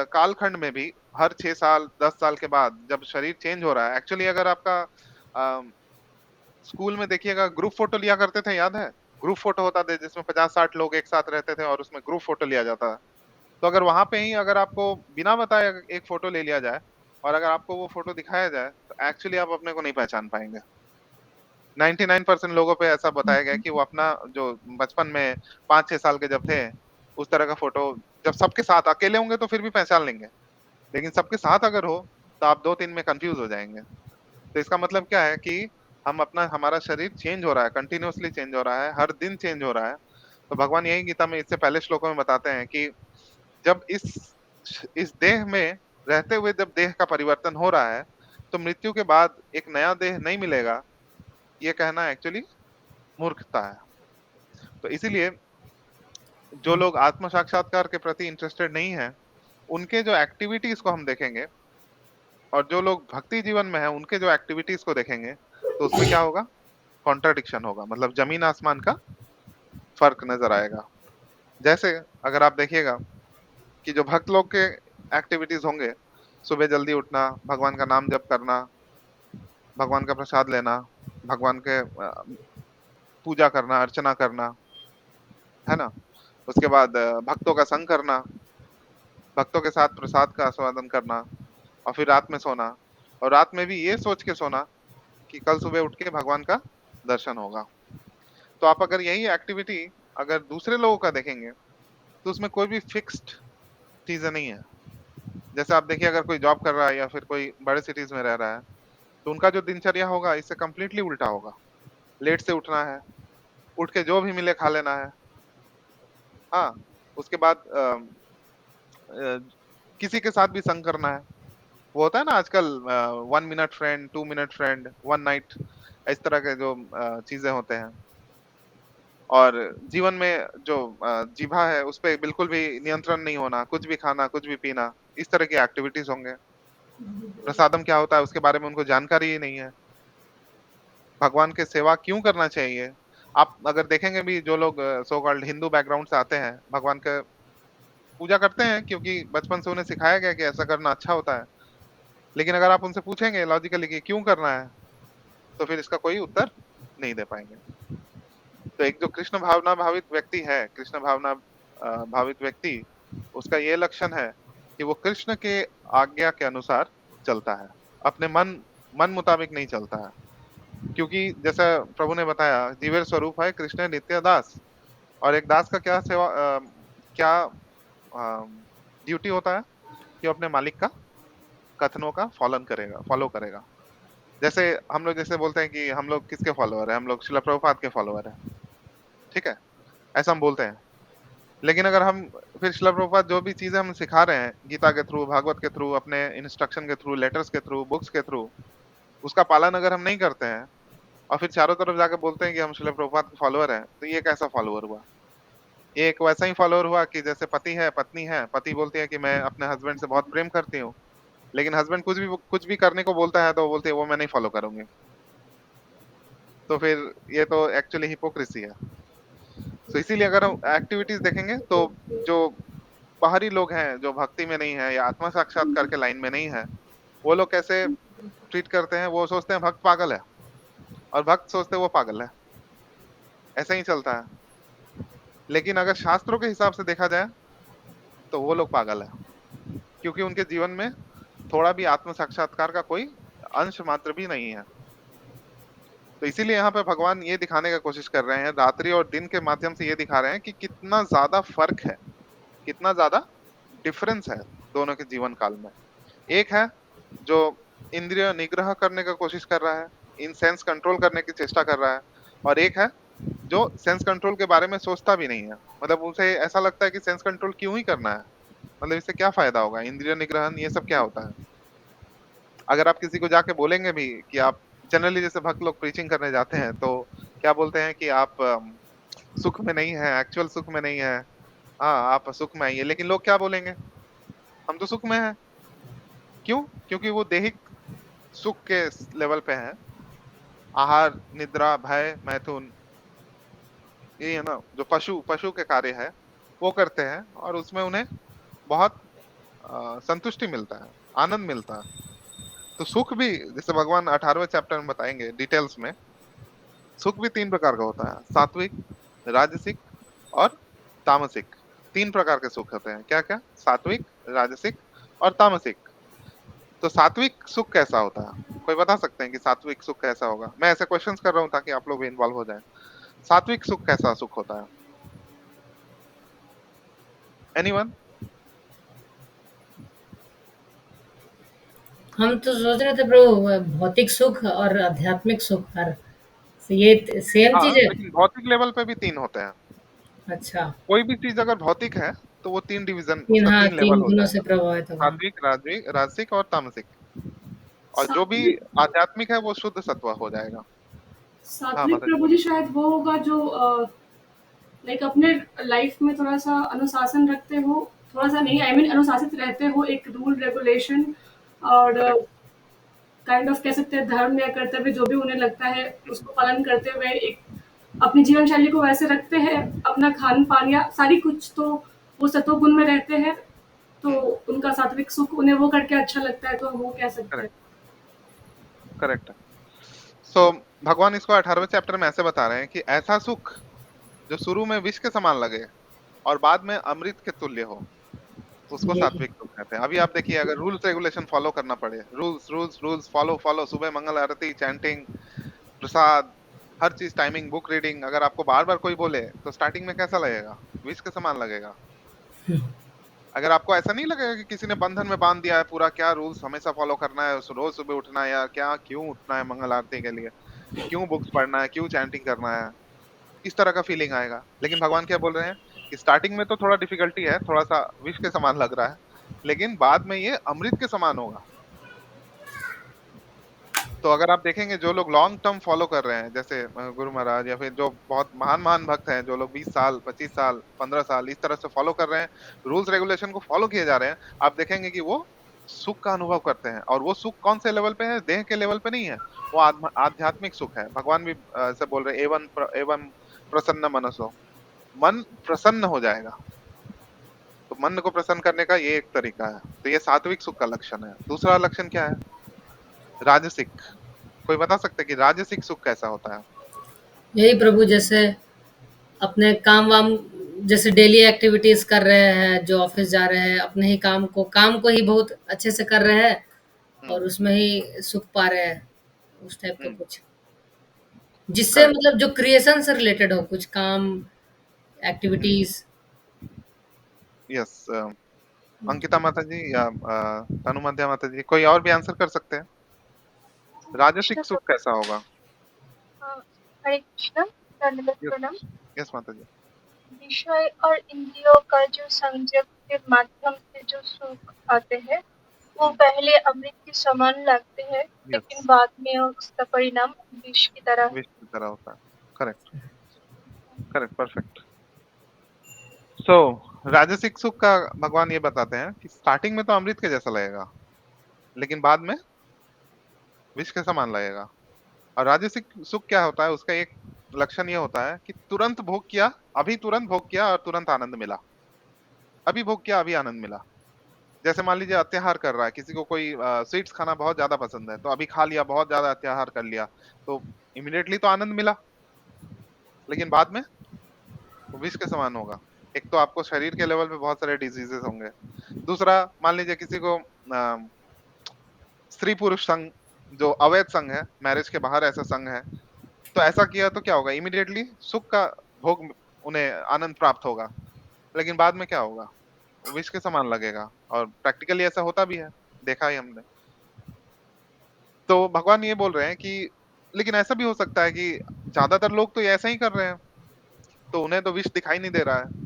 कालखंड में भी हर 6 साल, 10 साल के बाद जब शरीर चेंज हो रहा है, एक्चुअली अगर आपका स्कूल में देखिएगा ग्रुप फोटो लिया करते थे, याद है? ग्रुप फोटो होता था जिसमें 50-60 लोग एक साथ रहते थे और उसमें ग्रुप फोटो लिया जाता है। तो अगर वहां पे ही अगर आपको बिना बताए एक फोटो ले लिया जाए और अगर आपको वो फोटो दिखाया जाए तो एक्चुअली आप अपने को नहीं पहचान पाएंगे। 99% लोगों पे ऐसा बताया गया है कि वो अपना जो बचपन में 5-6 साल के जब थे उस तरह का फोटो जब सबके साथ अकेले होंगे तो फिर भी पहचान लेंगे, लेकिन सबके साथ अगर हो तो आप 2-3 में कंफ्यूज हो जाएंगे। तो इसका मतलब क्या है कि हम अपना हमारा शरीर चेंज हो रहा है, कंटिन्यूअसली चेंज हो रहा है, हर दिन चेंज हो रहा है। तो भगवान यही गीता में इससे पहले श्लोकों में बताते हैं कि जब इस देह में रहते हुए जब देह का परिवर्तन हो रहा है तो मृत्यु के बाद एक नया देह नहीं मिलेगा, ये कहना एक्चुअली मूर्खता है। तो इसीलिए जो लोग आत्म साक्षात्कार के प्रति इंटरेस्टेड नहीं है उनके जो एक्टिविटीज को हम देखेंगे और जो लोग भक्ति जीवन में है उनके जो एक्टिविटीज को देखेंगे तो उसमें क्या होगा, कॉन्ट्राडिक्शन होगा, मतलब जमीन आसमान का फर्क नजर आएगा। जैसे अगर आप देखिएगा कि जो भक्त लोग के एक्टिविटीज होंगे, सुबह जल्दी उठना, भगवान का नाम जप करना, भगवान का प्रसाद लेना, भगवान के पूजा करना, अर्चना करना, है ना, उसके बाद भक्तों का संग करना, भक्तों के साथ प्रसाद का आस्वादन करना, और फिर रात में सोना, और रात में भी ये सोच के सोना कि कल सुबह उठ के भगवान का दर्शन होगा। तो आप अगर यही एक्टिविटी अगर दूसरे लोगों का देखेंगे तो उसमें कोई भी फिक्स्ड चीजें नहीं है। जैसे आप देखिए अगर कोई जॉब कर रहा है या फिर कोई बड़े सिटीज में रह रहा है तो उनका जो दिनचर्या होगा इससे कम्प्लीटली उल्टा होगा। लेट से उठना है, उठ के जो भी मिले खा लेना है, हाँ, उसके बाद किसी के साथ भी संग करना है। वो होता है ना आजकल 1 minute friend, 2 minute friend, 1 night, इस तरह के जो चीजें होते हैं। और जीवन में जो जीभा है उस पर बिल्कुल भी नियंत्रण नहीं होना, कुछ भी खाना, कुछ भी पीना, इस तरह की एक्टिविटीज होंगे। प्रसादम क्या होता है उसके बारे में उनको जानकारी ही नहीं है। भगवान के सेवा क्यों करना चाहिए, आप अगर देखेंगे भी जो लोग सो कॉल्ड हिंदू बैकग्राउंड से आते हैं, भगवान के पूजा करते हैं क्योंकि बचपन से उन्हें सिखाया गया कि ऐसा करना अच्छा होता है, लेकिन अगर आप उनसे पूछेंगे लॉजिकली कि क्यों करना है तो फिर इसका कोई उत्तर नहीं दे पाएंगे। तो एक जो कृष्ण भावना भावित व्यक्ति है, कृष्ण भावना भावित व्यक्ति, उसका ये लक्षण है कि वो कृष्ण के आज्ञा के अनुसार चलता है, अपने मन मन मुताबिक नहीं चलता है। क्योंकि जैसा प्रभु ने बताया जीवेर स्वरूप है कृष्ण नित्य दास, और एक दास का क्या सेवा क्या ड्यूटी होता है कि वो अपने मालिक का कथनों का फॉलो करेगा। जैसे हम लोग जैसे बोलते हैं कि हम लोग किसके फॉलोअर है, हम लोग श्रील प्रभुपाद के फॉलोअर है, ठीक है, ऐसा हम बोलते हैं। लेकिन अगर हम फिर श्रील प्रभुपाद जो भी चीजें हम सिखा रहे हैं गीता के थ्रू, भागवत के थ्रू, अपने इंस्ट्रक्शन के थ्रू, लेटर्स के थ्रू, बुक्स के थ्रू, उसका पालन अगर हम नहीं करते हैं और फिर चारों तरफ जाकर बोलते हैं कि हम श्रील प्रभुपाद के फॉलोअर हैं, तो ये कैसा फॉलोअर हुआ? ये एक वैसा ही फॉलोअर हुआ कि जैसे पति है, पत्नी है, पति बोलती है कि मैं अपने हस्बैंड से बहुत प्रेम करती हूँ, लेकिन हस्बैंड कुछ भी करने को बोलता है तो वो बोलती है वो मैं नहीं फॉलो करूंगी। तो फिर ये तो एक्चुअली हिपोक्रेसी है। तो इसीलिए अगर हम एक्टिविटीज देखेंगे तो जो बाहरी लोग हैं जो भक्ति में नहीं है या आत्मा साक्षात्कार के लाइन में नहीं है, वो लोग कैसे ट्रीट करते हैं, वो सोचते हैं भक्त पागल है, और भक्त सोचते हैं वो पागल है, ऐसा ही चलता है। लेकिन अगर शास्त्रों के हिसाब से देखा जाए तो वो लोग पागल है, क्योंकि उनके जीवन में थोड़ा भी आत्म साक्षात्कार का कोई अंश मात्र भी नहीं है। तो इसीलिए यहाँ पे भगवान ये दिखाने का कोशिश कर रहे हैं, रात्रि और दिन के माध्यम से ये दिखा रहे हैं कि कितना ज्यादा फर्क है, कितना ज्यादा डिफरेंस है दोनों के जीवन काल में। एक है जो इंद्रिय निग्रह करने का कोशिश कर रहा है, इन सेंस कंट्रोल करने की चेष्टा कर रहा है, और एक है जो सेंस कंट्रोल के बारे में सोचता भी नहीं है। मतलब उसे ऐसा लगता है कि सेंस कंट्रोल क्यों ही करना है, मतलब इससे क्या फायदा होगा, इंद्रिय निग्रहण ये सब क्या होता है। अगर आप किसी को जाके बोलेंगे भी कि आप जनरली जैसे भक्त लोग प्रीचिंग करने जाते हैं तो क्या बोलते हैं कि आप सुख में नहीं है, एक्चुअल सुख में नहीं है, हाँ, आप सुख में आइए, लेकिन लोग क्या बोलेंगे? हम तो सुख में हैं। क्यों? क्योंकि वो दैहिक सुख के लेवल पे हैं। आहार, निद्रा, भय, मैथुन, यही है ना, जो पशु पशु के कार्य है, वो करते हैं और उसमें उन्हें बहुत संतुष्टि मिलता है, आनंद मिलता है। तो सुख भी, जैसे भगवान 18वें चैप्टर में बताएंगे डिटेल्स में, सुख भी 3 प्रकार का होता है, सात्विक, राजसिक और तामसिक। 3 प्रकार के सुख होते हैं। क्या-क्या? सात्विक, राजसिक और तामसिक। तो सात्विक सुख कैसा होता है? कोई बता सकते हैं कि सात्विक सुख कैसा होगा? मैं ऐसे क्वेश्चंस कर रहा हूँ ताकि आप लोग भी इन्वॉल्व हो जाएं। सात्विक सुख कैसा सुख होता है? एनीवन? हम तो सोच रहे थे प्रभु, भौतिक सुख और आध्यात्मिक सुख, हर ये सेम हाँ, चीज है। लेकिन भौतिक लेवल पे भी 3 होते हैं। अच्छा। कोई भी चीज अगर भौतिक है, तो वो 3 डिवीजन, तीन, उसका हाँ, 3 तीन लेवल हो गुणों से जाएगा। प्रभावित होगा। सात्विक, राजसिक और तामसिक। और जो भी सात्विक आध्यात्मिक है, वो शुद्ध सत्व हो जाएगा। हाँ, सात्विक माता जी प्रभु जी बोलिए। शायद वो होगा जो लाइक अपने लाइफ में थोड़ा-सा अनुशासन रखते हो, थोड़ा-सा नहीं, आई मीन अनुशासित रहते हो, एक रूल रेगुलेशन और करेक्ट। काइंड ऑफ कह सकते हैं धर्म या कर्तव्य जो भी उन्हें लगता है उसको पालन करते हुए एक अपनी जीवन शैली को वैसे रखते हैं, अपना खान-पान या सारी कुछ तो वो सत्वगुण में रहते हैं, तो हुँ, उनका सात्विक सुख उन्हें वो करके अच्छा लगता है, तो हम वो कह सकते हैं। करेक्ट, करेक्ट है। सो भगवान इसको 18वें चैप्टर में ऐसे बता रहे हैं कि ऐसा सुख जो शुरू में विष के समान लगे और बाद में अमृत के तुल्य हो, उसको ये सात्विक सुख कहते हैं। अभी आप देखिए, अगर रूल्स रेगुलेशन फॉलो करना पड़े, rules rules rules follow follow, सुबह मंगल आरती, चैंटिंग, प्रसाद, हर चीज टाइमिंग, बुक रीडिंग, अगर आपको बार बार कोई बोले तो स्टार्टिंग में कैसा लगेगा? विष के समान लगेगा। अगर आपको ऐसा नहीं लगेगा कि किसी ने बंधन में बांध दिया है पूरा, क्या रूल्स हमेशा फॉलो करना है, रोज सुबह उठना है, या क्या क्यों उठना है मंगल आरती के लिए, क्यों बुक्स पढ़ना है, क्यों चैंटिंग करना है, इस तरह का फीलिंग आएगा। लेकिन भगवान क्या बोल रहे हैं कि स्टार्टिंग में तो थोड़ा डिफिकल्टी है, थोड़ा सा विष के समान लग रहा है, लेकिन बाद में ये अमृत के समान होगा। तो अगर आप देखेंगे जो लोग लॉन्ग टर्म फॉलो कर रहे हैं, जैसे गुरु महाराज, या फिर जो बहुत महान महान भक्त हैं, जो लोग 20 साल, 25 साल, 15 साल इस तरह से फॉलो कर रहे हैं, रूल्स रेगुलेशन को फॉलो किए जा रहे हैं, आप देखेंगे कि वो सुख का अनुभव करते हैं। और वो सुख कौन से लेवल पे है? देह के लेवल पे नहीं है, वो आध्यात्मिक सुख है। भगवान भी ऐसे बोल रहे हैं, एवं प्रसन्न मनसो, मन प्रसन्न हो जाएगा। तो मन को प्रसन्न करने का ये एक तरीका है। तो ये सात्विक सुख का लक्षण है। दूसरा लक्षण क्या है? राजसिक। कोई बता सकता है कि राजसिक सुख कैसा होता है? यही प्रभु, जैसे अपने काम वाम, जैसे डेली एक्टिविटीज कर रहे हैं, जो ऑफिस जा रहे हैं, अपने ही काम को ही बहुत अच्छे से कर रहे हैं हुँ, और उसमें ही सुख पा रहे हैं, उस टाइप का हुँ, कुछ, जिससे करेक्ट। मतलब जो क्रिएशन से रिलेटेड हो, कुछ काम, हुँ, एक्टिविटीज। यस। अंकिता माता जी या तनु मध्या माता जी, कोई और भी आंसर कर सकते हैं? कृष्ण राजसिक सुख प्रभु। कैसा होगा? हाँ, हरे कृष्ण, दंडवत यस, प्रणाम। यस माता जी। विषय और इंद्रियों का जो संजोग के माध्यम से जो सुख आते हैं वो हुँ, पहले अमृत के समान लगते हैं, लेकिन यस, बाद में उसका परिणाम विष की तरह है। विष की तरह होता है। Correct, correct, perfect. सो राजसिक सुख का भगवान ये बताते हैं कि स्टार्टिंग में तो अमृत के जैसा लगेगा, लेकिन बाद में विष के समान लगेगा। और राजसिक सुख क्या होता है? उसका एक लक्षण ये होता है कि तुरंत भोग किया, अभी तुरंत भोग किया और तुरंत आनंद मिला। अभी भोग किया, अभी आनंद मिला। जैसे मान लीजिए अत्याहार कर रहा है, किसी को कोई स्वीट्स खाना बहुत ज़्यादा पसंद है, तो अभी खा लिया, बहुत ज़्यादा अत्याहार कर लिया, तो इमीडिएटली तो आनंद मिला, लेकिन बाद में वो विष के समान होगा। एक तो आपको शरीर के लेवल पे बहुत सारे डिजीजेज़ होंगे। दूसरा, मान लीजिए किसी को स्त्री-पुरुष संग, जो अवैध संग है, मैरिज के बाहर ऐसा संग है, तो ऐसा किया तो क्या होगा? इमीडिएटली सुख का भोग, उन्हें आनंद प्राप्त होगा, लेकिन बाद में क्या होगा? विष के समान लगेगा। और प्रैक्टिकली ऐसा होता भी है, देखा है हमने। तो भगवान ये बोल रहे हैं कि लेकिन ऐसा भी हो सकता है कि ज्यादातर लोग तो ये ऐसा ही कर रहे हैं, तो उन्हें तो विष दिखाई नहीं दे रहा है।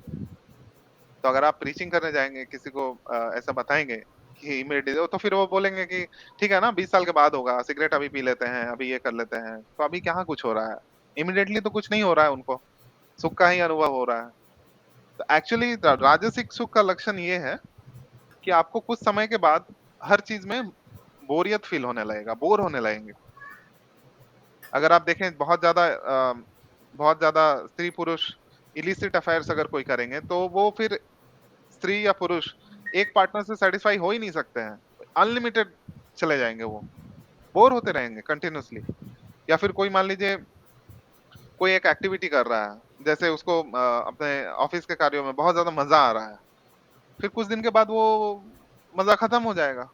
तो अगर आप प्रीचिंग करने जाएंगे, किसी को ऐसा बताएंगे कि इमीडिएटली, तो फिर वो बोलेंगे कि ठीक है ना, 20 साल के बाद होगा, सिगरेट अभी पी लेते हैं, अभी ये कर लेते हैं, तो अभी कहाँ कुछ हो रहा है। इमीडिएटली तो कुछ नहीं हो रहा है उनको, सुख का ही अनुभव हो रहा है। तो एक्चुअली राजसिक सुख का लक्षण ये है कि आपको कुछ समय के बाद हर चीज में बोरियत फील होने लगेगा, बोर होने लगेंगे। अगर आप देखें बहुत ज्यादा स्त्री पुरुष इलिसिट अफेयर्स अगर कोई करेंगे तो वो फिर स्त्री या पुरुष एक पार्टनर से सेटिस्फाई हो ही नहीं सकते हैं। अनलिमिटेड चले जाएंगे, वो बोर होते रहेंगे कंटिन्यूअसली। या फिर कोई मान लीजिए कोई एक एक्टिविटी कर रहा है, जैसे उसको अपने ऑफिस के कार्यों में बहुत ज्यादा मजा आ रहा है, फिर कुछ दिन के बाद वो मजा खत्म हो जाएगा,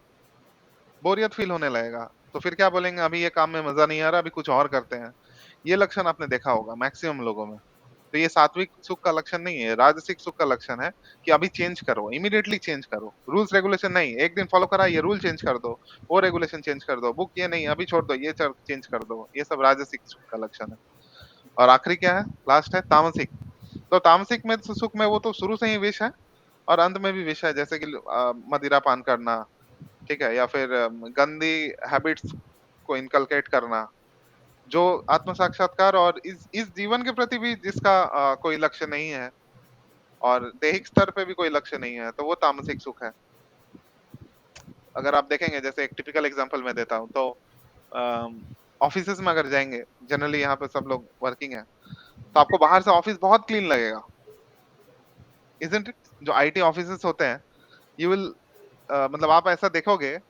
बोरियत फील होने लगेगा। तो फिर क्या बोलेंगे, अभी ये काम में मजा नहीं आ रहा, अभी कुछ और करते हैं। ये लक्षण आपने देखा होगा मैक्सिमम लोगों में। तो ये सात्विक सुख का लक्षण नहीं है, राजसिक सुख का लक्षण है कि अभी चेंज करो, इमीडिएटली चेंज करो। रूल्स रेगुलेशन नहीं, एक दिन फॉलो करा, ये रूल चेंज कर दो, वो रेगुलेशन चेंज कर दो, बुक ये नहीं अभी छोड़ दो, ये चेंज कर दो। ये सब राजसिक सुख का लक्षण है। और आखिरी क्या है, लास्ट है तामसिक। तो तामसिक में सुख में वो तो शुरू से ही विष है और अंत में भी विष है, जैसे कि मदिरा पान करना, ठीक है, या फिर गंदी हैबिट्स को इनकलकेट करना। जो आत्म साक्षात्कार और इस जीवन के प्रति भी जिसका कोई लक्ष्य नहीं है और दैहिक स्तर पे भी कोई लक्ष्य नहीं है, तो वो तामसिक सुख है। अगर आप देखेंगे, जैसे एक टिपिकल एग्जांपल मैं देता हूँ, तो ऑफिसेज में अगर जाएंगे, जनरली यहाँ पे सब लोग वर्किंग है, तो आपको बाहर से ऑफिस बहुत क्लीन लगेगा, इजंट इट? जो आईटी ऑफिसेज होते हैं, यू विल मतलब आप ऐसा देखोगे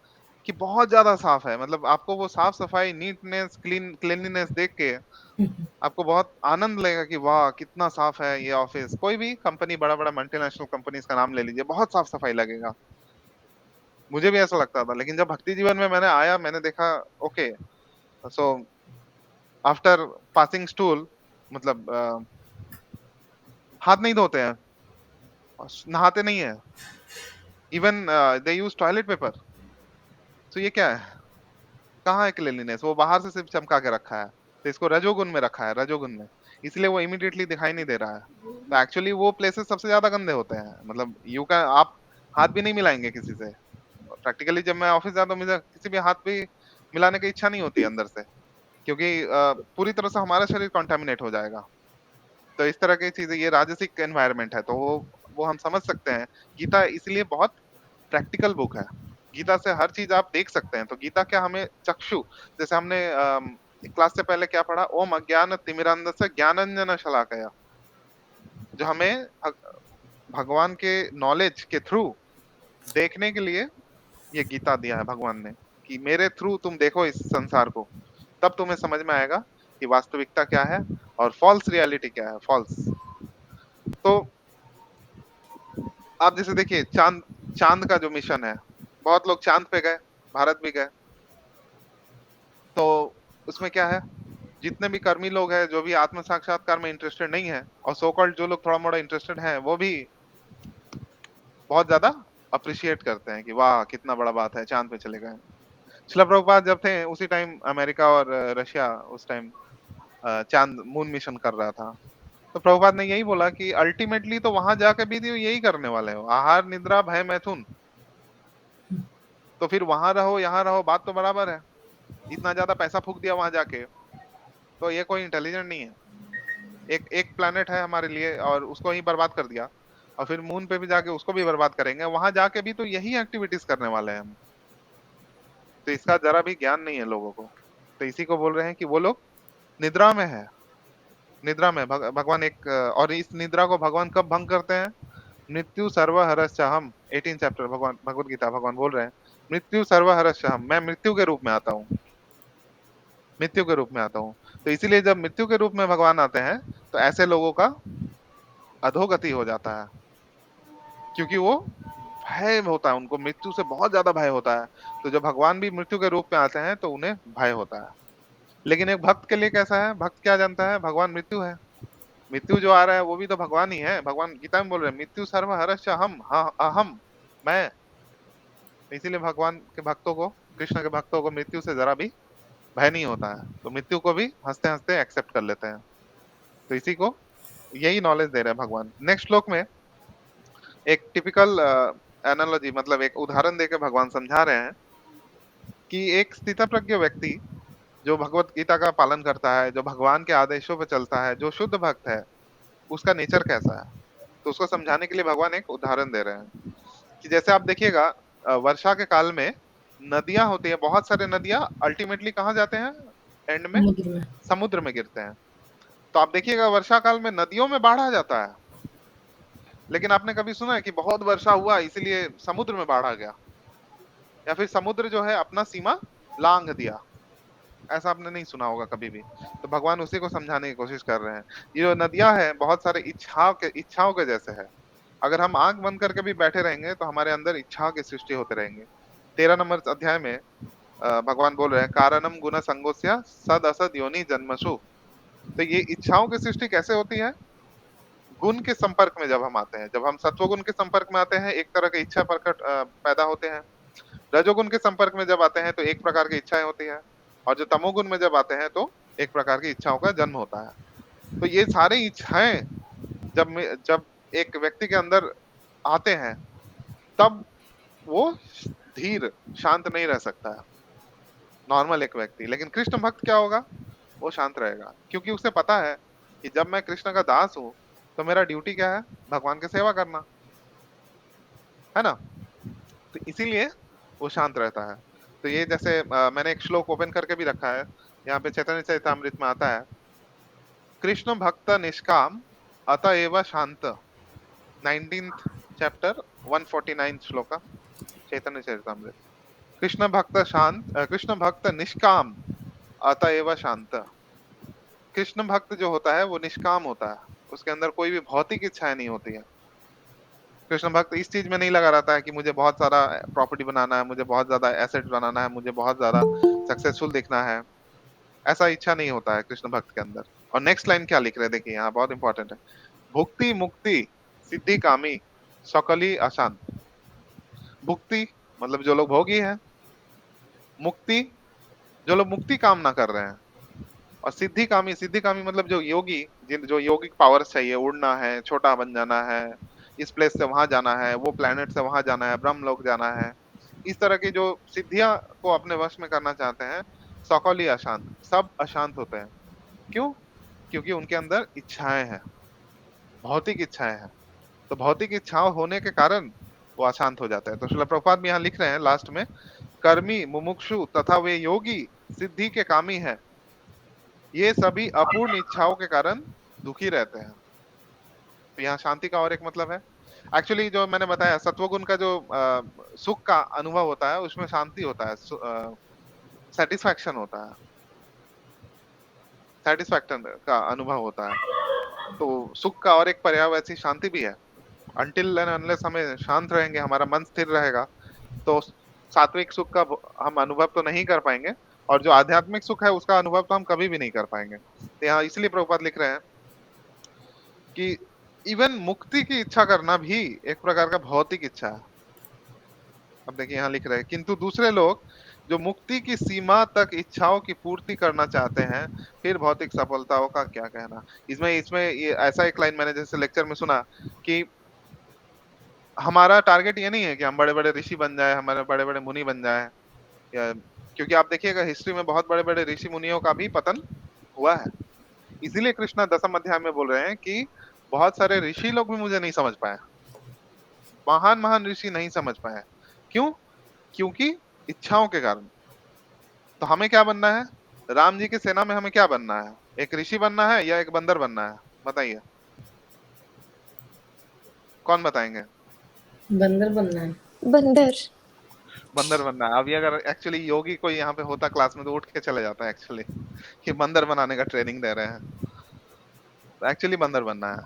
कि बहुत ज्यादा साफ है। मतलब आपको वो साफ सफाई, नीटनेस, क्लीनलीनेस देख के आपको बहुत आनंद लगेगा कि वाह कितना साफ है ये ऑफिस। कोई भी कंपनी, बड़ा बड़ा मल्टीनेशनल कंपनीज का नाम ले लीजिए, बहुत साफ सफाई लगेगा। मुझे भी ऐसा लगता था, लेकिन जब भक्ति जीवन में मैंने आया, मैंने देखा okay, so after passing stool, मतलब हाथ नहीं धोते हैं, नहाते नहीं है, even they use toilet paper. तो ये क्या है, कहाँ है क्लीनलीनेस? वो बाहर से सिर्फ चमका के रखा है, तो इसको रजोगुण में रखा है, रजोगुण में, इसलिए वो इमीडिएटली दिखाई नहीं दे रहा है। तो एक्चुअली वो प्लेसेस सबसे ज्यादा गंदे होते हैं। मतलब यू का आप हाथ भी नहीं मिलाएंगे किसी से। प्रैक्टिकली जब मैं ऑफिस जाता हूँ, मुझे किसी भी हाथ भी मिलाने की इच्छा नहीं होती अंदर से, क्योंकि पूरी तरह से हमारा शरीर कॉन्टेमिनेट हो जाएगा। तो इस तरह की चीजें, ये राजसिक एनवायरनमेंट है, तो वो हम समझ सकते हैं। गीता इसलिए बहुत प्रैक्टिकल बुक है। गीता से हर चीज आप देख सकते हैं। तो गीता क्या हमें चक्षु, जैसे हमने क्लास से पहले क्या पढ़ा, ओम अज्ञान तिमिरांधस्य ज्ञानांजन शलाकया, जो हमें भगवान के नॉलेज के थ्रू देखने के लिए ये गीता दिया है भगवान ने, कि मेरे थ्रू तुम देखो इस संसार को, तब तुम्हें समझ में आएगा कि वास्तविकता क्या है और फॉल्स रियलिटी क्या है, फॉल्स। तो आप जैसे देखिए, चांद चांद का जो मिशन है, बहुत लोग चांद पे गए, भारत भी गए, तो उसमें क्या है, जितने भी कर्मी लोग हैं, जो भी आत्म साक्षात्कार में इंटरेस्टेड नहीं है, और सो कॉल्ड जो लोग थोड़ा मोड़ा इंटरेस्टेड हैं, वो भी बहुत ज्यादा अप्रिशिएट करते हैं कि वाह कितना बड़ा बात है, चांद पे चले गए। शिला प्रभुपाद जब थे, उसी टाइम अमेरिका और रशिया उस टाइम चांद मून मिशन कर रहा था। तो प्रभुपाद ने यही बोला कि अल्टीमेटली तो वहां जाके भी तो यही करने वाले हो, आहार निद्रा भय मैथुन। तो फिर वहां रहो यहाँ रहो, बात तो बराबर है। इतना ज्यादा पैसा फूक दिया वहां जाके, तो ये कोई इंटेलिजेंट नहीं है। एक एक प्लेनेट है हमारे लिए और उसको ही बर्बाद कर दिया, और फिर मून पे भी जाके उसको भी बर्बाद करेंगे, वहां जाके भी तो यही एक्टिविटीज करने वाले हैं हम। तो इसका जरा भी ज्ञान नहीं है लोगों को। तो इसी को बोल रहे हैं कि वो लोग निद्रा में है, निद्रा में भगवान एक और इस निद्रा को भगवान कब भंग करते हैं? मृत्यु सर्वहरश्चाहम, 18 चैप्टर भगवान भगवत गीता, भगवान बोल रहे हैं मृत्यु सर्वहरश्चाहम, मैं मृत्यु के रूप में आता हूँ, मृत्यु के रूप में आता हूँ। तो इसीलिए जब मृत्यु के रूप में भगवान आते हैं, तो ऐसे लोगों का अधोगति हो जाता है, क्योंकि वो भय होता है, उनको मृत्यु से बहुत ज्यादा भय होता है। तो जब भगवान भी मृत्यु के रूप में आते हैं, तो उन्हें भय होता है। लेकिन एक भक्त के लिए कैसा है, भक्त क्या जानता है, भगवान मृत्यु है, मृत्यु जो आ रहा है वो भी तो भगवान ही है। भगवान गीता में बोल रहे हैं मृत्यु सर्व हरश्च हम, हाँ अहम, मैं। इसीलिए भगवान के भक्तों को, कृष्ण के भक्तों को मृत्यु से जरा भी भय नहीं होता है, तो मृत्यु को भी हंसते हंसते एक्सेप्ट कर लेते हैं। तो इसी को यही नॉलेज दे रहे हैं भगवान। नेक्स्ट श्लोक में एक टिपिकल एनालॉजी, मतलब एक उदाहरण देकर भगवान समझा रहे हैं कि एक स्थितप्रज्ञ व्यक्ति जो भगवत गीता का पालन करता है, जो भगवान के आदेशों पर चलता है, जो शुद्ध भक्त है, उसका नेचर कैसा है। तो उसको समझाने के लिए भगवान एक उदाहरण दे रहे हैं कि जैसे आप देखिएगा वर्षा के काल में नदियां होती है, बहुत सारे नदियां अल्टीमेटली कहाँ जाते हैं, एंड में समुद्र में। समुद्र में गिरते हैं। तो आप देखिएगा वर्षा काल में नदियों में बाढ़ आ जाता है, लेकिन आपने कभी सुना है कि बहुत वर्षा हुआ इसलिए समुद्र में बाढ़ आ गया, या फिर समुद्र जो है अपना सीमा लांघ दिया? ऐसा आपने नहीं सुना होगा कभी भी। तो भगवान उसी को समझाने की कोशिश कर रहे हैं। ये जो नदियां हैं बहुत सारे इच्छाओं के जैसे है। अगर हम आंख बंद करके भी बैठे रहेंगे तो हमारे अंदर इच्छाओं की सृष्टि होते रहेंगे। 13 नंबर अध्याय में भगवान बोल रहे हैं कारणम गुण संगोस्या सद असद योनि जन्मसु। तो ये इच्छाओं की सृष्टि कैसे होती है? गुण के संपर्क में जब हम आते हैं, जब हम सत्वगुण के संपर्क में आते हैं एक तरह की इच्छा प्रकट पैदा होते हैं। रजोगुण के संपर्क में जब आते हैं तो एक प्रकार की इच्छाएं होती है, और जो तमोगुण में जब आते हैं तो एक प्रकार की इच्छाओं का जन्म होता है। तो ये सारी इच्छाएं जब एक व्यक्ति के अंदर आते हैं तब वो धीर शांत नहीं रह सकता है, नॉर्मल एक व्यक्ति। लेकिन कृष्ण भक्त क्या होगा, वो शांत रहेगा, क्योंकि उसे पता है कि जब मैं कृष्ण का दास हूं तो मेरा ड्यूटी क्या है, भगवान की सेवा करना है ना। तो इसीलिए वो शांत रहता है। तो ये जैसे मैंने एक श्लोक ओपन करके भी रखा है, यहाँ पे चैतन्य चरितामृत में आता है, कृष्ण भक्त निष्काम अतएव शांत, 19th चैप्टर 149 श्लोका चैतन्य चरितामृत। कृष्ण भक्त निष्काम अतएव शांत। कृष्ण भक्त जो होता है वो निष्काम होता है, उसके अंदर कोई भी भौतिक इच्छाएं नहीं होती है। कृष्ण भक्त इस चीज में नहीं लगा रहता है कि मुझे बहुत सारा प्रॉपर्टी बनाना है, मुझे बहुत ज्यादा एसेट बनाना है, मुझे बहुत ज्यादा सक्सेसफुल दिखना है। ऐसा इच्छा नहीं होता है कृष्ण भक्त के अंदर। और नेक्स्ट लाइन क्या लिख रहे हैं देखिए, यहाँ बहुत इंपॉर्टेंट है, भुक्ति मुक्ति सिद्धि कामी सकली अशांत। भुक्ति मतलब जो लोग भोगी हैं, मुक्ति जो लोग मुक्ति कामना कर रहे हैं, और सिद्धि कामी मतलब जो योगी, जिन जो योगिक पावर्स चाहिए, उड़ना है, छोटा बन जाना है, इस प्लेस से वहां जाना है, वो प्लेनेट से वहां जाना है, ब्रह्मलोक जाना है, इस तरह की जो सिद्धियां को अपने वश में करना चाहते हैं, सकौली अशांत, सब अशांत होते हैं। क्यों? क्योंकि उनके अंदर इच्छाएं हैं, भौतिक इच्छाएं हैं। तो भौतिक इच्छाओं होने के कारण वो अशांत हो जाता है। तो श्रील प्रभुपाद भी यहाँ लिख रहे हैं लास्ट में, कर्मी मुमुक्षु तथा वे योगी सिद्धि के कामी है, ये सभी अपूर्ण इच्छाओं के कारण दुखी रहते हैं। तो यहाँ शांति का और एक मतलब है। एक्चुअली जो मैंने बताया सत्वगुण का जो सुख का अनुभव होता है उसमें शांति होता है, सेटिस्फैक्शन होता है, सेटिस्फैक्शन का अनुभव होता है। तो सुख का और एक पर्याय वैसी शांति भी है। अनटिल एंड अनलेस हमें शांत रहेंगे, हमारा मन स्थिर रहेगा, तो सात्विक सुख का हम अनुभव तो नहीं कर पाएंगे, और जो आध्यात्मिक सुख है उसका अनुभव तो हम कभी भी नहीं कर पाएंगे। तो यहाँ इसलिए प्रभुपाद लिख रहे हैं कि इवन मुक्ति की इच्छा करना भी एक प्रकार का भौतिक इच्छा है। अब देखिए यहाँ लिख रहे हैं, किंतु दूसरे लोग जो मुक्ति की सीमा तक इच्छाओं की पूर्ति करना चाहते हैं, फिर भौतिक सफलताओं का क्या कहना। इसमें इसमें ये ऐसा एक लाइन मैंने जैसे लेक्चर में सुना कि हमारा टारगेट ये नहीं है कि हम बड़े बड़े ऋषि बन जाए, हमारे बड़े बड़े मुनि बन जाए, या क्योंकि आप देखिएगा हिस्ट्री में बहुत बड़े बड़े ऋषि मुनियों का भी पतन हुआ है। इसीलिए कृष्णा 10वें अध्याय में बोल रहे हैं कि बहुत सारे ऋषि लोग भी मुझे नहीं समझ पाए, महान महान ऋषि नहीं समझ पाए। क्यों? क्योंकि इच्छाओं के कारण। तो हमें क्या बनना है, राम जी की सेना में हमें क्या बनना है, एक ऋषि बनना है या एक बंदर बनना है? बताइए, कौन बताएंगे? बंदर बनना है। बंदर। बंदर बनना है। अभी अगर एक्चुअली योगी कोई यहाँ पे होता क्लास में तो उठ के चले जाता है एक्चुअली, कि बंदर बनाने का ट्रेनिंग दे रहे हैं। तो एक्चुअली बंदर बनना है,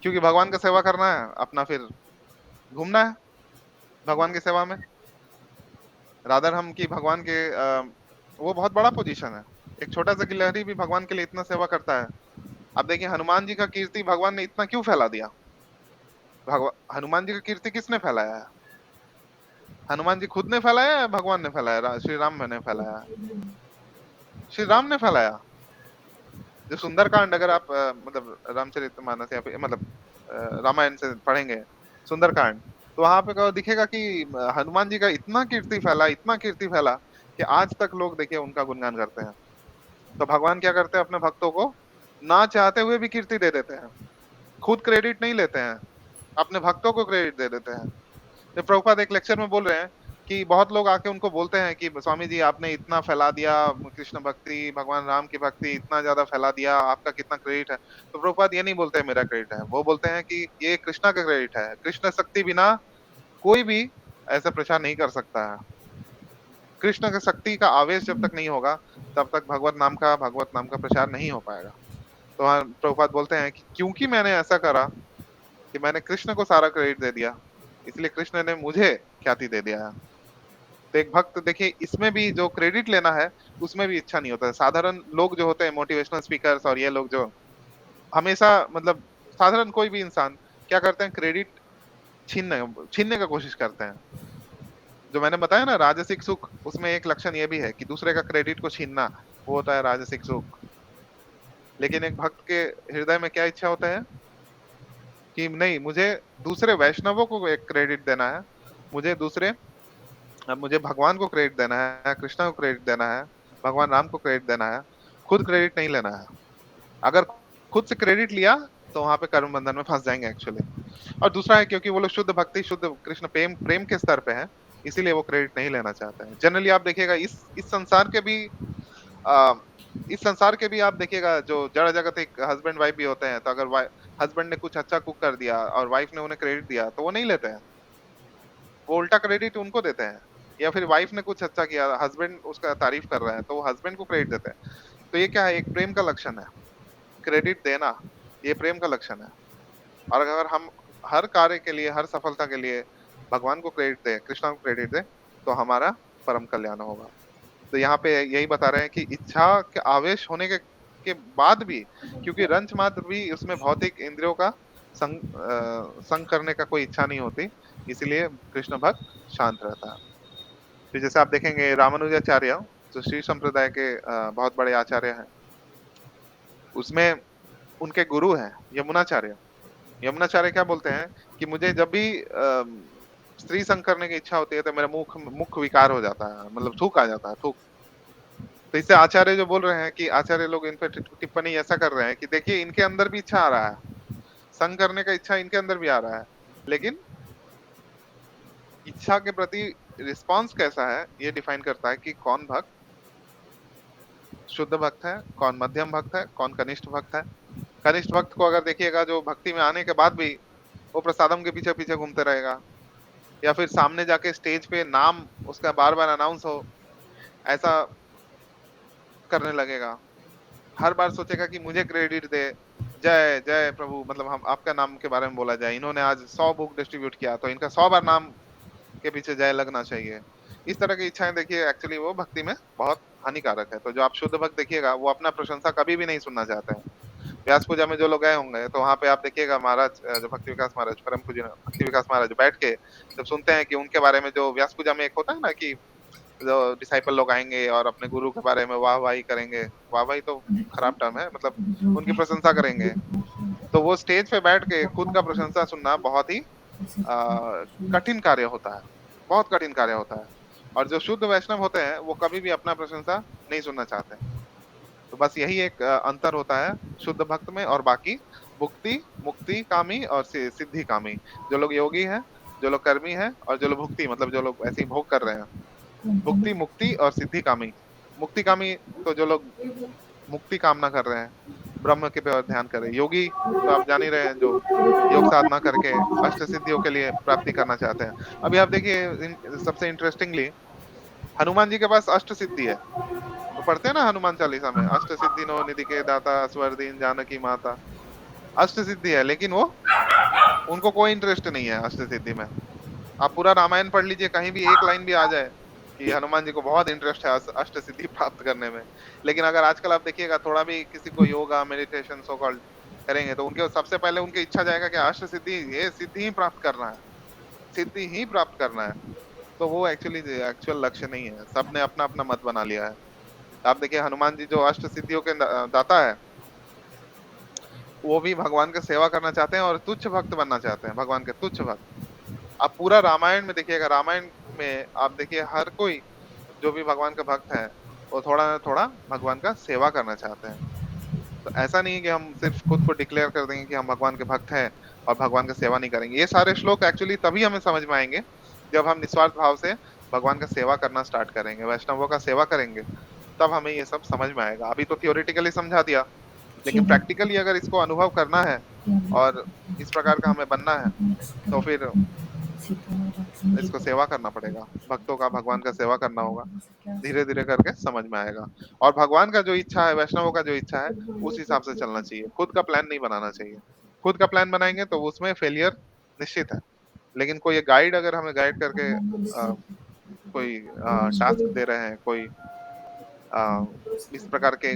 क्योंकि भगवान का सेवा करना है, अपना फिर घूमना है भगवान की सेवा में। रादर हम कि भगवान के वो बहुत बड़ा पोजीशन है, एक छोटा सा गिलहरी भी भगवान के लिए इतना सेवा करता है। अब देखिए हनुमान जी का कीर्ति भगवान ने इतना क्यों फैला दिया? हनुमान जी का कीर्ति किसने फैलाया है? हनुमान जी खुद ने फैलाया है, भगवान ने फैलाया, श्री राम ने फैलाया? श्री राम ने फैलाया। जो सुंदरकांड अगर आप मतलब रामचरितमानस या फिर मतलब रामायण से पढ़ेंगे सुंदरकांड, तो वहां पे दिखेगा कि हनुमान जी का इतना कीर्ति फैला, इतना कीर्ति फैला कि आज तक लोग देखिए उनका गुणगान करते हैं। तो भगवान क्या करते हैं, अपने भक्तों को ना चाहते हुए भी कीर्ति दे देते हैं, खुद क्रेडिट नहीं लेते हैं। अपने भक्तों को क्रेडिट दे देते हैं। तो प्रभुपाद एक लेक्चर में बोल रहे हैं कि बहुत लोग आके उनको बोलते हैं कि स्वामी जी आपने इतना फैला दिया, कृष्ण भक्ति, भगवान राम की भक्ति इतना ज्यादा फैला दिया, आपका कितना क्रेडिट है। तो प्रभुपाद ये नहीं बोलते हैं मेरा क्रेडिट है, वो बोलते हैं कि ये कृष्णा का क्रेडिट है। कृष्ण शक्ति बिना कोई भी ऐसा प्रचार नहीं कर सकता है। कृष्ण की शक्ति का आवेश जब तक नहीं होगा तब तक भगवत नाम का प्रचार नहीं हो पाएगा। तो हाँ, प्रभुपाद बोलते हैं कि क्योंकि मैंने ऐसा करा कि मैंने कृष्ण को सारा क्रेडिट दे दिया, इसलिए कृष्ण ने मुझे ख्याति दे दिया है। तो एक भक्त देखिए इसमें भी जो क्रेडिट लेना है उसमें भी इच्छा नहीं होता है। साधारण लोग जो होते हैं मोटिवेशनल स्पीकर्स और ये लोग जो हमेशा मतलब साधारण कोई भी इंसान क्या करते हैं, क्रेडिट छीनने छीनने का कोशिश करते हैं। जो मैंने बताया ना राजसिक सुख, उसमें एक लक्षण ये भी है कि दूसरे का क्रेडिट को छीनना, वो होता है राजसिक सुख। लेकिन एक भक्त के हृदय में क्या इच्छा होता है कि नहीं, मुझे दूसरे वैष्णवों को एक क्रेडिट देना है, मुझे भगवान को क्रेडिट देना है, कृष्णा को क्रेडिट देना है, भगवान राम को क्रेडिट देना है, खुद क्रेडिट नहीं लेना है। अगर खुद से क्रेडिट लिया तो वहां पे कर्म बंधन में फंस जाएंगे एक्चुअली। और दूसरा है क्योंकि वो लोग शुद्ध भक्ति, शुद्ध कृष्ण प्रेम प्रेम के स्तर पे हैं, इसीलिए वो क्रेडिट नहीं लेना चाहते हैं। जनरली आप देखिएगा आ, इस संसार के भी आप देखिएगा जो जड़ जगत एक हस्बैंड वाइफ भी होते हैं, तो अगर हस्बैंड ने कुछ अच्छा कुक कर दिया और वाइफ ने उन्हें क्रेडिट दिया तो वो नहीं लेते हैं, वो उल्टा क्रेडिट उनको देते हैं। या फिर वाइफ ने कुछ अच्छा किया, हस्बैंड उसका तारीफ कर रहा है तो वो हस्बैंड को क्रेडिट देते हैं। तो ये क्या है, एक प्रेम का लक्षण है, क्रेडिट देना ये प्रेम का लक्षण है। और अगर हम हर कार्य के लिए, हर सफलता के लिए भगवान को क्रेडिट दें, कृष्णा को क्रेडिट दें, तो हमारा परम कल्याण होगा। तो यहाँ पे यही बता रहे हैं कि इच्छा के आवेश होने के बाद भी, क्योंकि रंच मात्र भी उसमें भौतिक इंद्रियों का संग करने का कोई इच्छा नहीं होती, इसीलिए कृष्ण भक्त शांत रहता है। तो जैसे आप देखेंगे रामानुजाचार्य जो श्री संप्रदाय के बहुत बड़े आचार्य हैं, उसमें उनके गुरु हैं यमुनाचार्य। यमुनाचार्य क्या बोलते हैं कि मुझे जब भी स्त्री संग करने की इच्छा होती है तो मेरा मुख विकार हो जाता है, मतलब थूक आ जाता है, थूक। तो इससे आचार्य जो बोल रहे हैं कि आचार्य लोग इन पर टिप्पणी ऐसा कर रहे हैं कि देखिए इनके अंदर भी इच्छा आ रहा है, संग करने का इच्छा इनके अंदर भी आ रहा है, लेकिन इच्छा के प्रति रिस्पांस कैसा है ये डिफाइन करता है कि कौन भक्त शुद्ध भक्त है, कौन मध्यम भक्त है, कौन कनिष्ठ भक्त है। कनिष्ठ भक्त को अगर देखिएगा जो भक्ति में आने के बाद भी वो प्रसादम के पीछे पीछे घूमते रहेगा, या फिर सामने जाके स्टेज पे नाम उसका बार बार अनाउंस हो ऐसा करने लगेगा, हर बार सोचेगा कि मुझे क्रेडिट दे, जय जय प्रभु, मतलब हम आपका नाम के बारे में बोला जाए, इन्होंने आज 100 बुक डिस्ट्रीब्यूट किया तो इनका 100 बार नाम के पीछे जय लगना चाहिए। इस तरह की इच्छाएं देखिए एक्चुअली वो भक्ति में बहुत हानिकारक है। तो जो आप शुद्ध भक्त देखिएगा वो अपना प्रशंसा कभी भी नहीं सुनना चाहते हैं। व्यास पूजा में जो लोग गए होंगे तो वहां पे आप देखिएगा महाराज जो भक्ति विकास महाराज, परम पूज्य भक्ति विकास महाराज बैठ के जब सुनते हैं कि उनके बारे में, जो व्यास पूजा में एक होता है ना कि जो डिसाइपल लोग आएंगे और अपने गुरु के बारे में वाहवाही करेंगे, वाहवाही तो खराब टर्म है, मतलब उनकी प्रशंसा करेंगे, तो वो स्टेज पे बैठ के खुद का प्रशंसा सुनना बहुत ही कठिन कार्य होता है, बहुत कठिन कार्य होता है। और जो शुद्ध वैष्णव होते हैं वो कभी भी अपना प्रशंसा नहीं सुनना चाहते। तो बस यही एक अंतर होता है शुद्ध भक्त में और बाकी भुक्ति मुक्ति कामी और सिद्धि कामी। जो लोग योगी हैं, जो लोग कर्मी हैं, और जो लोग भुक्ति मतलब जो लोग ऐसे ही भोग कर रहे हैं, भुक्ति मुक्ति और सिद्धि कामी। मुक्ति कामी तो जो लोग मुक्ति कामना कर रहे हैं, ब्रह्म के पे और ध्यान कर रहे हैं। योगी तो आप जान ही रहे हैं जो योग साधना करके अष्ट सिद्धियों के लिए प्राप्ति करना चाहते हैं। अभी आप देखिए सबसे इंटरेस्टिंगली हनुमान जी के पास अष्ट सिद्धि है, तो पढ़ते हैं ना हनुमान चालीसा में, अष्ट सिद्धि नो निधि के दाता स्वर दीन जानकी माता, अष्ट सिद्धि है, लेकिन वो उनको कोई इंटरेस्ट नहीं है अष्ट सिद्धि में। आप पूरा रामायण पढ़ लीजिए, कहीं भी एक लाइन भी आ जाए कि हनुमान जी को बहुत इंटरेस्ट है अष्ट सिद्धि प्राप्त करने में। लेकिन अगर आजकल आप देखिएगा थोड़ा भी किसी को योगा मेडिटेशन सो कॉल्ड करेंगे तो उनके सबसे पहले उनकी इच्छा जाएगा कि अष्ट सिद्धि, ये सिद्धि ही प्राप्त करना है, सिद्धि ही प्राप्त करना है। तो वो एक्चुअल लक्ष्य नहीं है, सबने अपना अपना मत बना लिया है। आप देखिए हनुमान जी जो अष्ट सिद्धियों के दाता है, वो भी भगवान का सेवा करना चाहते हैं और तुच्छ भक्त बनना चाहते हैं, भगवान के तुच्छ भक्त। आप पूरा रामायण में देखिएगा, रामायण में आप देखिए हर कोई जो भी भगवान का भक्त है वो थोड़ा ना थोड़ा भगवान का सेवा करना चाहते हैं। तो ऐसा नहीं है कि हम सिर्फ खुद को डिक्लेयर कर देंगे कि हम भगवान के भक्त हैं और भगवान का सेवा नहीं करेंगे। ये सारे श्लोक एक्चुअली तभी हमें समझ में आएंगे जब हम निस्वार्थ भाव से भगवान का सेवा करना स्टार्ट करेंगे, वैष्णवों का सेवा करेंगे, तब हमें ये सब समझ में आएगा। अभी तो थियोरिटिकली समझा दिया, लेकिन प्रैक्टिकली अगर इसको अनुभव करना है और इस प्रकार का हमें बनना है, तो फिर इसको सेवा करना पड़ेगा, भक्तों का भगवान का सेवा करना होगा। धीरे धीरे करके समझ में आएगा। और भगवान का जो इच्छा है, वैष्णवों का जो इच्छा है, उस हिसाब से चलना चाहिए। खुद का प्लान नहीं बनाना चाहिए। खुद का प्लान बनाएंगे तो उसमें फेलियर निश्चित है। लेकिन कोई एक गाइड अगर हमें गाइड करके कोई टास्क दे रहे हैं, कोई इस प्रकार के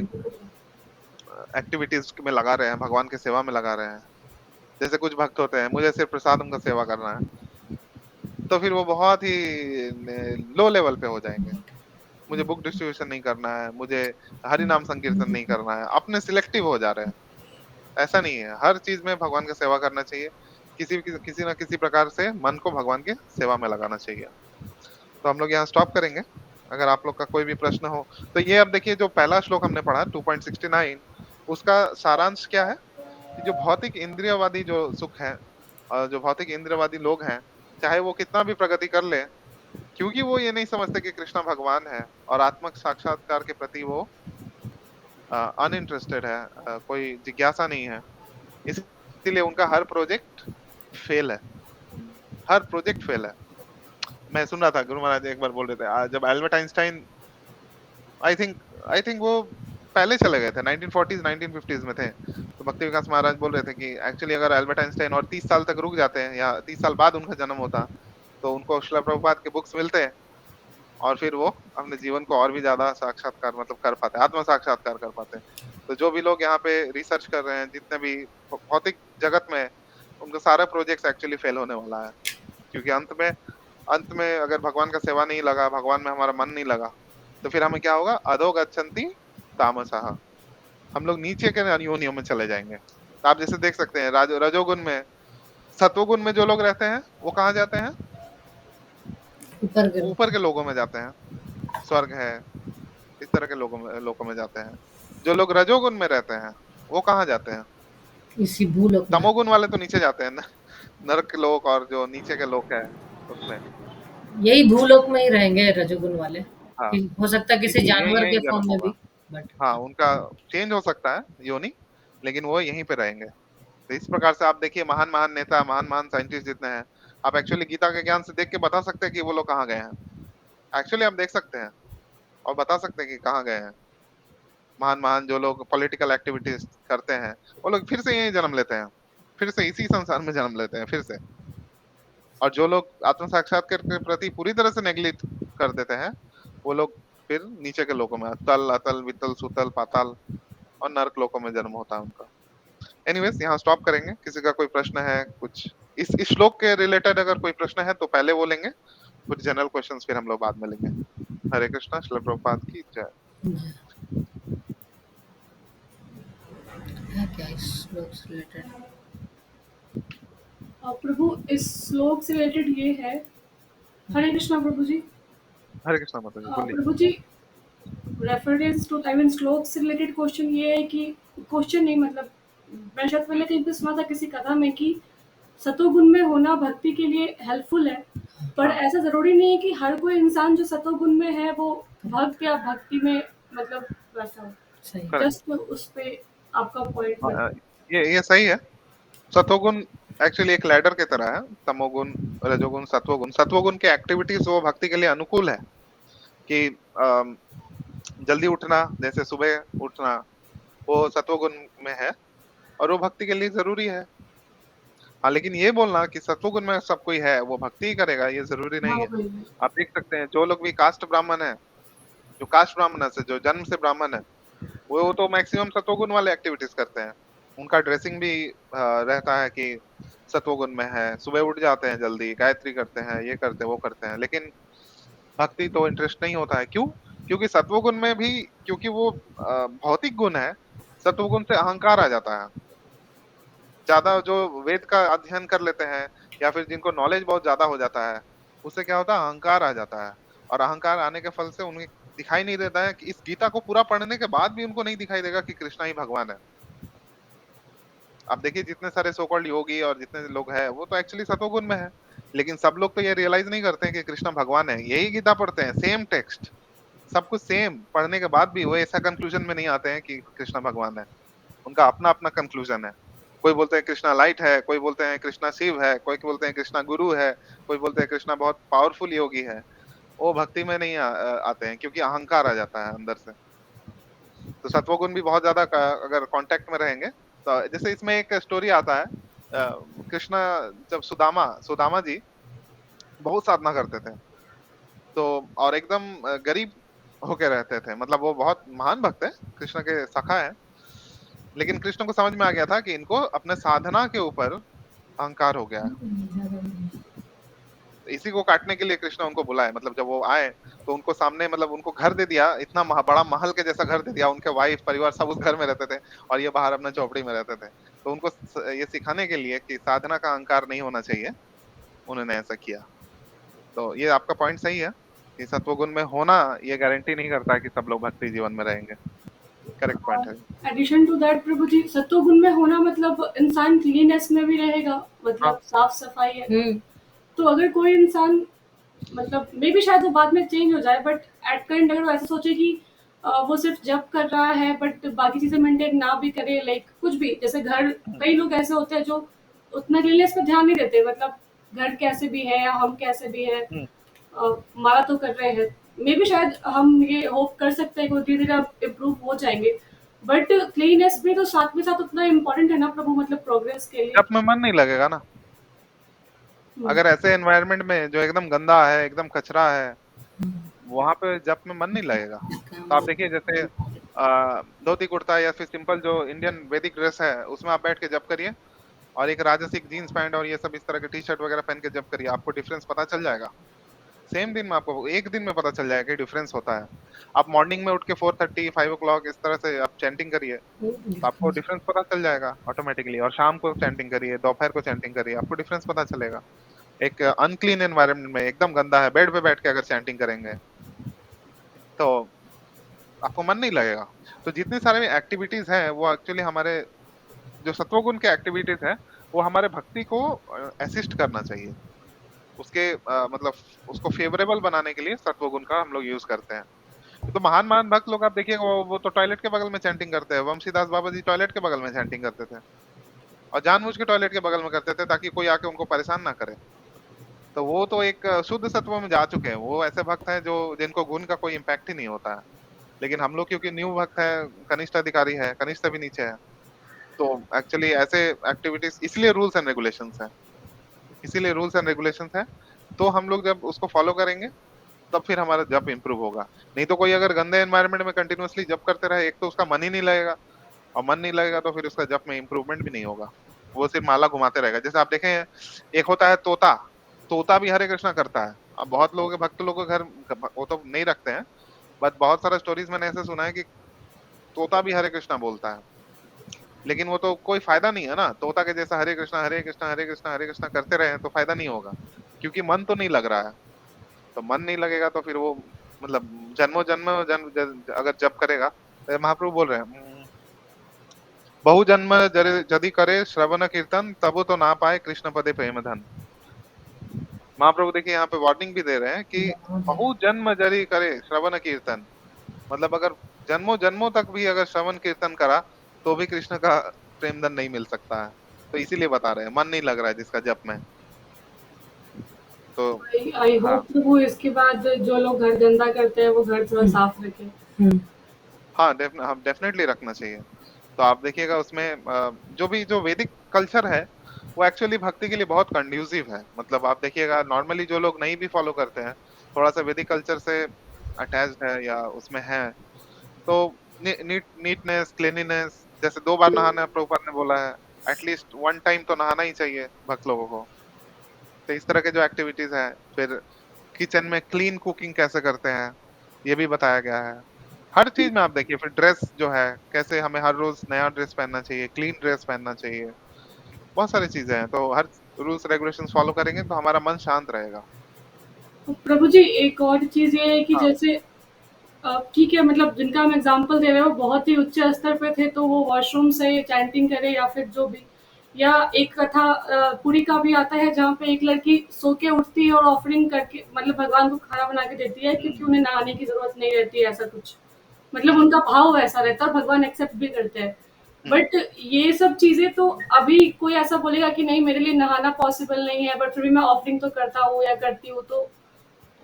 एक्टिविटीज में लगा रहे हैं, भगवान की सेवा में लगा रहे हैं, जैसे कुछ भक्त होते हैं मुझे सिर्फ प्रसादम का सेवा करना है, तो फिर वो बहुत ही लो लेवल पे हो जाएंगे। मुझे बुक डिस्ट्रीब्यूशन नहीं करना है, मुझे हरि नाम संकीर्तन नहीं करना है, अपने सिलेक्टिव हो जा रहे हैं। ऐसा नहीं है, हर चीज में भगवान की सेवा करना चाहिए। किसी ना किसी प्रकार से मन को भगवान की सेवा में लगाना चाहिए। तो हम लोग यहाँ स्टॉप करेंगे। अगर आप लोग का कोई भी प्रश्न हो तो ये, अब देखिए जो पहला श्लोक हमने पढ़ा 2.69, उसका सारांश क्या है कि जो भौतिक इंद्रियवादी जो सुख है, जो भौतिक इंद्रियवादी लोग हैं, चाहे वो कितना भी प्रगति कर ले, क्योंकि वो ये नहीं समझते कि कृष्णा भगवान है और आत्मक साक्षात्कार के प्रति वो अनइंटरेस्टेड है, कोई जिज्ञासा नहीं है, इसीलिए उनका हर प्रोजेक्ट फेल है। हर प्रोजेक्ट फेल है। मैं सुन रहा था गुरु महाराज एक बार बोल रहे थे, जब एल्बर्ट आइंस्टाइन, आई थिंक वो पहले चले गए थे, 1940s 1950s में थे, तो भक्ति विकास महाराज बोल रहे थे कि एक्चुअली अगर एल्बर्ट आइंस्टाइन और 30 साल तक रुक जाते हैं, या 30 साल बाद उनका जन्म होता, तो उनको श्रील प्रभुपाद के बुक्स मिलते हैं और फिर वो अपने जीवन को और भी ज्यादा साक्षात्कार मतलब कर पाते, आत्म साक्षात्कार कर पाते। तो जो भी लोग यहाँ पे रिसर्च कर रहे हैं, जितने भी भौतिक जगत में, उनका सारा प्रोजेक्ट एक्चुअली फेल होने वाला है, क्योंकि अंत में अगर भगवान का सेवा नहीं लगा, भगवान में हमारा मन नहीं लगा, तो फिर हमें क्या होगा, अधो गच्छन्ति तामसः, हम लोग नीचे के योनियों में चले जाएंगे। तो आप जैसे देख सकते हैं रजोगुण में, सत्वगुण में जो लोग रहते हैं वो कहाँ जाते हैं, ऊपर के लोगों में जाते हैं, स्वर्ग है, इस तरह के लोगों में जाते हैं। जो लोग रजोगुण में रहते हैं वो कहाँ जाते हैं, इसी भूलोक में। तमोगुण वाले तो नीचे जाते हैं ना, नरक लोक और जो नीचे के लोक है उसमें। यही भूलोक में ही रहेंगे रजोगुण वाले। हाँ, हो सकता है किसी यही जानवर के यही फॉर्म जन्म में होगा। भी, बट हाँ, उनका चेंज हो सकता है योनि, लेकिन वो यहीं पे रहेंगे। तो इस प्रकार से आप देखिए, महान महान नेता, महान महान साइंटिस्ट जितने हैं, आप एक्चुअली गीता के ज्ञान से देख के बता सकते हैं कि वो लोग कहाँ गए हैं। एक्चुअली आप देख सकते हैं और बता सकते हैं कि कहाँ गए हैं। महान महान जो लोग पॉलिटिकल एक्टिविटीज करते हैं, वो लोग फिर से यही जन्म लेते हैं, फिर से इसी संसार में जन्म लेते हैं फिर से। और जो लोग आत्म साक्षात्कार के प्रति पूरी तरह से नेग्लेक्ट कर देते हैं, वो लोग फिर नीचे के लोकों में, तल अतल वितल सुतल पाताल और नरक लोकों में जन्म होता है उनका। एनीवेज, यहाँ स्टॉप करेंगे। किसी का कोई प्रश्न है कुछ इस श्लोक के रिलेटेड, अगर कोई प्रश्न है तो पहले वो लेंगे, कुछ जनरल क्वेश्चंस फिर हम लोग बाद में लेंगे। हरे कृष्णा, श्रील प्रभुपाद की जय। है क्या इस श्लोक से रिलेटेड? प्रभु इस श्लोक से रिलेटेड ये है, हरे कृष्णा प्रभु जी। हरे कृष्णा माता जी, बोलिए। प्रभु जी, रेफरेंस टू आई मीन श्लोक से रिलेटेड क्वेश्चन ये है कि, क्वेश्चन नहीं मतलब मैं शायद मैंने कहीं पे सुना था किसी कथा में कि सतोगुण में होना भक्ति के लिए हेल्पफुल है, पर हाँ। ऐसा जरूरी नहीं है कि हर कोई इंसान जो सतोगुण में है वो भक्त या भक्ति में मतलब वैसा हो। सही। Correct. जस्ट उस पे आपका पॉइंट हाँ, ये सही है। सतोगुण एक्चुअली एक लैडर की तरह है, तमोगुण रजोगुण सत्वगुण। सत्वगुण के एक्टिविटीज वो भक्ति के लिए अनुकूल है, कि जल्दी उठना, जैसे सुबह उठना, वो सत्वगुण में है और वो भक्ति के लिए जरूरी है। हाँ, लेकिन ये बोलना कि सत्वगुण में सब कोई है वो भक्ति ही करेगा, ये जरूरी नहीं है। आप देख सकते हैं जो लोग भी कास्ट ब्राह्मण है, जो कास्ट ब्राह्मण से, जो जन्म से ब्राह्मण है, वो तो मैक्सिमम सत्वगुण वाले एक्टिविटीज करते हैं। उनका ड्रेसिंग भी रहता है कि सत्वगुण में है, सुबह उठ जाते हैं जल्दी, गायत्री करते हैं, ये करते हैं वो करते हैं, लेकिन भक्ति तो इंटरेस्ट नहीं होता है। क्यों? क्योंकि सत्वगुण में भी, क्योंकि वो भौतिक गुण है, सत्वगुण से अहंकार आ जाता है। ज्यादा जो वेद का अध्ययन कर लेते हैं या फिर जिनको नॉलेज बहुत ज्यादा हो जाता है, उससे क्या होता है, अहंकार आ जाता है। और अहंकार आने के फल से उन्हें दिखाई नहीं देता है कि इस गीता को पूरा पढ़ने के बाद भी उनको नहीं दिखाई देगा कि कृष्णा ही भगवान है। आप देखिए जितने सारे सो कॉल्ड योगी और जितने लोग हैं वो तो एक्चुअली सतोगुण में है, लेकिन सब लोग तो ये रियलाइज नहीं करते हैं कि कृष्ण भगवान है। यही गीता पढ़ते हैं, सेम टेक्स्ट, सब कुछ सेम पढ़ने के बाद भी वो ऐसा कंक्लूजन में नहीं आते हैं कि कृष्ण भगवान है। उनका अपना अपना कंक्लूजन है। कोई बोलते हैं कृष्णा लाइट है, कोई बोलते हैं कृष्णा शिव है, कोई बोलते हैं कृष्णा गुरु है, कोई बोलते हैं कृष्णा बहुत पावरफुल योगी है। वो भक्ति में नहीं आते हैं क्योंकि अहंकार आ जाता है अंदर से। तो सत्वगुण भी बहुत ज्यादा अगर कांटेक्ट में रहेंगे तो जैसे इसमें एक स्टोरी आता है, कृष्णा जब सुदामा सुदामा जी बहुत साधना करते थे, तो और एकदम गरीब होके रहते थे, मतलब वो बहुत महान भक्त है, कृष्ण के सखा है, लेकिन कृष्ण को समझ में आ गया था कि इनको अपने साधना के ऊपर अहंकार हो गया है। इसी को काटने के लिए कृष्ण उनको बुलाए, मतलब जब वो आए तो उनको सामने, मतलब उनको घर दे दिया, इतना बड़ा महल के जैसा घर दे दिया, उनके वाइफ परिवार सब उस घर में रहते थे और ये बाहर अपने झोपड़ी में रहते थे। तो उनको ये सिखाने के लिए कि साधना का अहंकार नहीं होना चाहिए, उन्होंने ऐसा किया। तो ये आपका पॉइंट सही है कि सत्वगुण में होना ये गारंटी नहीं करता कि सब लोग भक्ति जीवन में रहेंगे। करेक्ट पॉइंट है। एडिशन टू दैट प्रभु जी, सत्वगुण में होना मतलब इंसान क्लीननेस में भी रहेगा, हाँ, मतलब साफ सफाई है। तो अगर कोई इंसान, मतलब मे बी शायद वो बाद में चेंज हो जाए, बट एट करंट अगर वो ऐसा सोचे कि वो सिर्फ जब कर रहा है बट बाकी चीजें मेंटेन ना भी करे, लाइक कुछ भी, जैसे घर, कई लोग ऐसे होते हैं जो उतना क्लीननेस पे ध्यान नहीं देते, मतलब घर कैसे भी है या हम कैसे भी है, हमारा तो कर रहे हैं। मे बी शायद हम ये होप कर सकते हैं कि धीरे धीरे आप इम्प्रूव हो जाएंगे, बट क्लीननेस भी तो साथ में साथ उतना इम्पोर्टेंट है ना प्रभु, मतलब प्रोग्रेस के लिए। जब में मन नहीं लगेगा ना, अगर ऐसे एनवायरनमेंट में जो एकदम गंदा है, एकदम कचरा है, वहां पे जब में मन नहीं लगेगा। तो आप देखिए जैसे धोती कुर्ता या फिर सिंपल जो इंडियन वैदिक ड्रेस है उसमें आप बैठ के जब करिए, और एक राजसिक जीन्स पैंट और ये सब इस तरह के टी शर्ट वगैरह पहन के जब करिए, आपको डिफरेंस पता चल जाएगा। सेम दिन में, आपको एक दिन में पता चल जाएगा कि डिफरेंस होता है। आप मॉर्निंग में उठ के 4:30 5 o'clock इस तरह से आप चैंटिंग करिए, तो आपको डिफरेंस पता चल जाएगा ऑटोमेटिकली। और शाम को चैंटिंग करिए, दोपहर को चैंटिंग करिए, आपको डिफरेंस पता चलेगा। एक अनक्लीन एनवायरनमेंट में, एकदम गंदा है, बेड पे बैठ के अगर चैंटिंग करेंगे तो आपको मन नहीं लगेगा। तो जितनी सारे एक्टिविटीज हैं वो एक्चुअली हमारे जो सत्वगुण के एक्टिविटीज हैं वो हमारे भक्ति को असिस्ट करना चाहिए, उसके मतलब उसको फेवरेबल बनाने के लिए सत्वगुण का हम लोग यूज करते हैं। तो महान महान भक्त लोग आप देखिए वो तो टॉयलेट के बगल में चैंटिंग करते हैं। वंशीदास बाबा जी टॉयलेट के बगल में चैंटिंग करते थे, और जानबूझ के टॉयलेट के बगल में करते थे ताकि कोई आके उनको परेशान ना करे। तो वो तो एक शुद्ध सत्व में जा चुके हैं, वो ऐसे भक्त हैं जो जिनको गुण का कोई इम्पैक्ट ही नहीं होता है। लेकिन हम लोग क्योंकि न्यू भक्त है, कनिष्ठ अधिकारी है, कनिष्ठ भी नीचे है, तो एक्चुअली ऐसे एक्टिविटीज, इसलिए रूल्स एंड रेगुलेशंस है, इसीलिए रूल्स एंड रेगुलेशंस है। तो हम लोग जब उसको फॉलो करेंगे तब फिर हमारा जब इम्प्रूव होगा। नहीं तो कोई अगर गंदे एनवायरनमेंट में कंटिन्यूअसली जब करते रहे, एक तो उसका मन ही नहीं लगेगा, और मन नहीं लगेगा तो फिर उसका जप में इम्प्रूवमेंट भी नहीं होगा, वो सिर्फ माला घुमाते रहेगा। जैसे आप देखें, एक होता है तोता, तोता भी हरे कृष्णा करता है। अब बहुत लोग भक्त लोग के घर वो तो नहीं रखते हैं, बट बहुत सारा स्टोरीज मैंने ऐसे सुना है कि तोता भी हरे कृष्णा बोलता है, लेकिन वो तो कोई फायदा नहीं है ना। तोता के जैसा हरे कृष्णा हरे कृष्णा हरे कृष्णा हरे कृष्णा करते रहे तो फायदा नहीं होगा, क्योंकि मन तो नहीं लग रहा है। तो मन नहीं लगेगा तो फिर वो मतलब जन्मों अगर जप करेगा, तो महाप्रभु बोल रहे हैं, बहु जन्म यदि करे श्रवण कीर्तन तब तो ना पाए कृष्ण पदे प्रेम धन। महाप्रभु देखिए यहाँ पे वार्निंग भी दे रहे हैं कि बहु जन्म यदि करे श्रवण कीर्तन, मतलब अगर जन्मों जन्मों तक भी अगर श्रवण कीर्तन करा तो भी कृष्ण का प्रेम धन नहीं मिल सकता है। तो इसीलिए बता रहे हैं मन नहीं लग रहा है जिसका जप में। तो आई हाँ, होप प्रभु इसके बाद जो लोग घर गंदा करते हैं वो घर थोड़ा साफ रखें। हाँ डेफिनेटली रखना चाहिए। तो आप देखिएगा उसमें जो वैदिक कल्चर है वो एक्चुअली भक्ति के लिए बहुत कंड्यूसिव है। मतलब आप देखिएगा नॉर्मली जो लोग नहीं भी फॉलो करते हैं, थोड़ा सा वैदिक कल्चर से अटैच्ड है या उसमें है, तो नीटनेस क्लीनिनेस, जैसे 2 बार नहाना प्रभुपाद ने बोला है, एटलीस्ट 1 टाइम तो नहाना ही चाहिए भक्त लोगों को। तो इस तरह के जो एक्टिविटीज है, फिर किचन में क्लीन कुकिंग कैसे करते हैं ये भी बताया गया है। हर चीज में आप देखिए, फिर ड्रेस जो है कैसे हमें हर रोज नया ड्रेस पहनना चाहिए, क्लीन ड्रेस पहनना चाहिए, बहुत सारी चीजें हैं। तो हर रूल्स रेगुलेशंस फॉलो करेंगे तो हमारा मन शांत रहेगा। तो प्रभु जी एक और चीज ये है कि हाँ, जैसे ठीक है, मतलब जिनका हम एग्जांपल दे रहे हैं वो बहुत ही उच्च स्तर पे थे, तो वो वॉशरूम से चैंटिंग करे या फिर जो भी, या एक कथा पुरी का भी आता है जहाँ पे एक लड़की सो के उठती है और ऑफरिंग करके मतलब भगवान को खाना बना के देती है क्योंकि उन्हें नहाने की जरूरत नहीं रहती है, ऐसा कुछ मतलब उनका भाव वैसा रहता है और भगवान एक्सेप्ट भी करते हैं। बट ये सब चीजें तो अभी कोई ऐसा बोलेगा कि नहीं मेरे लिए नहाना पॉसिबल नहीं है बट फिर भी मैं ऑफरिंग तो करता हूँ या करती हूँ, तो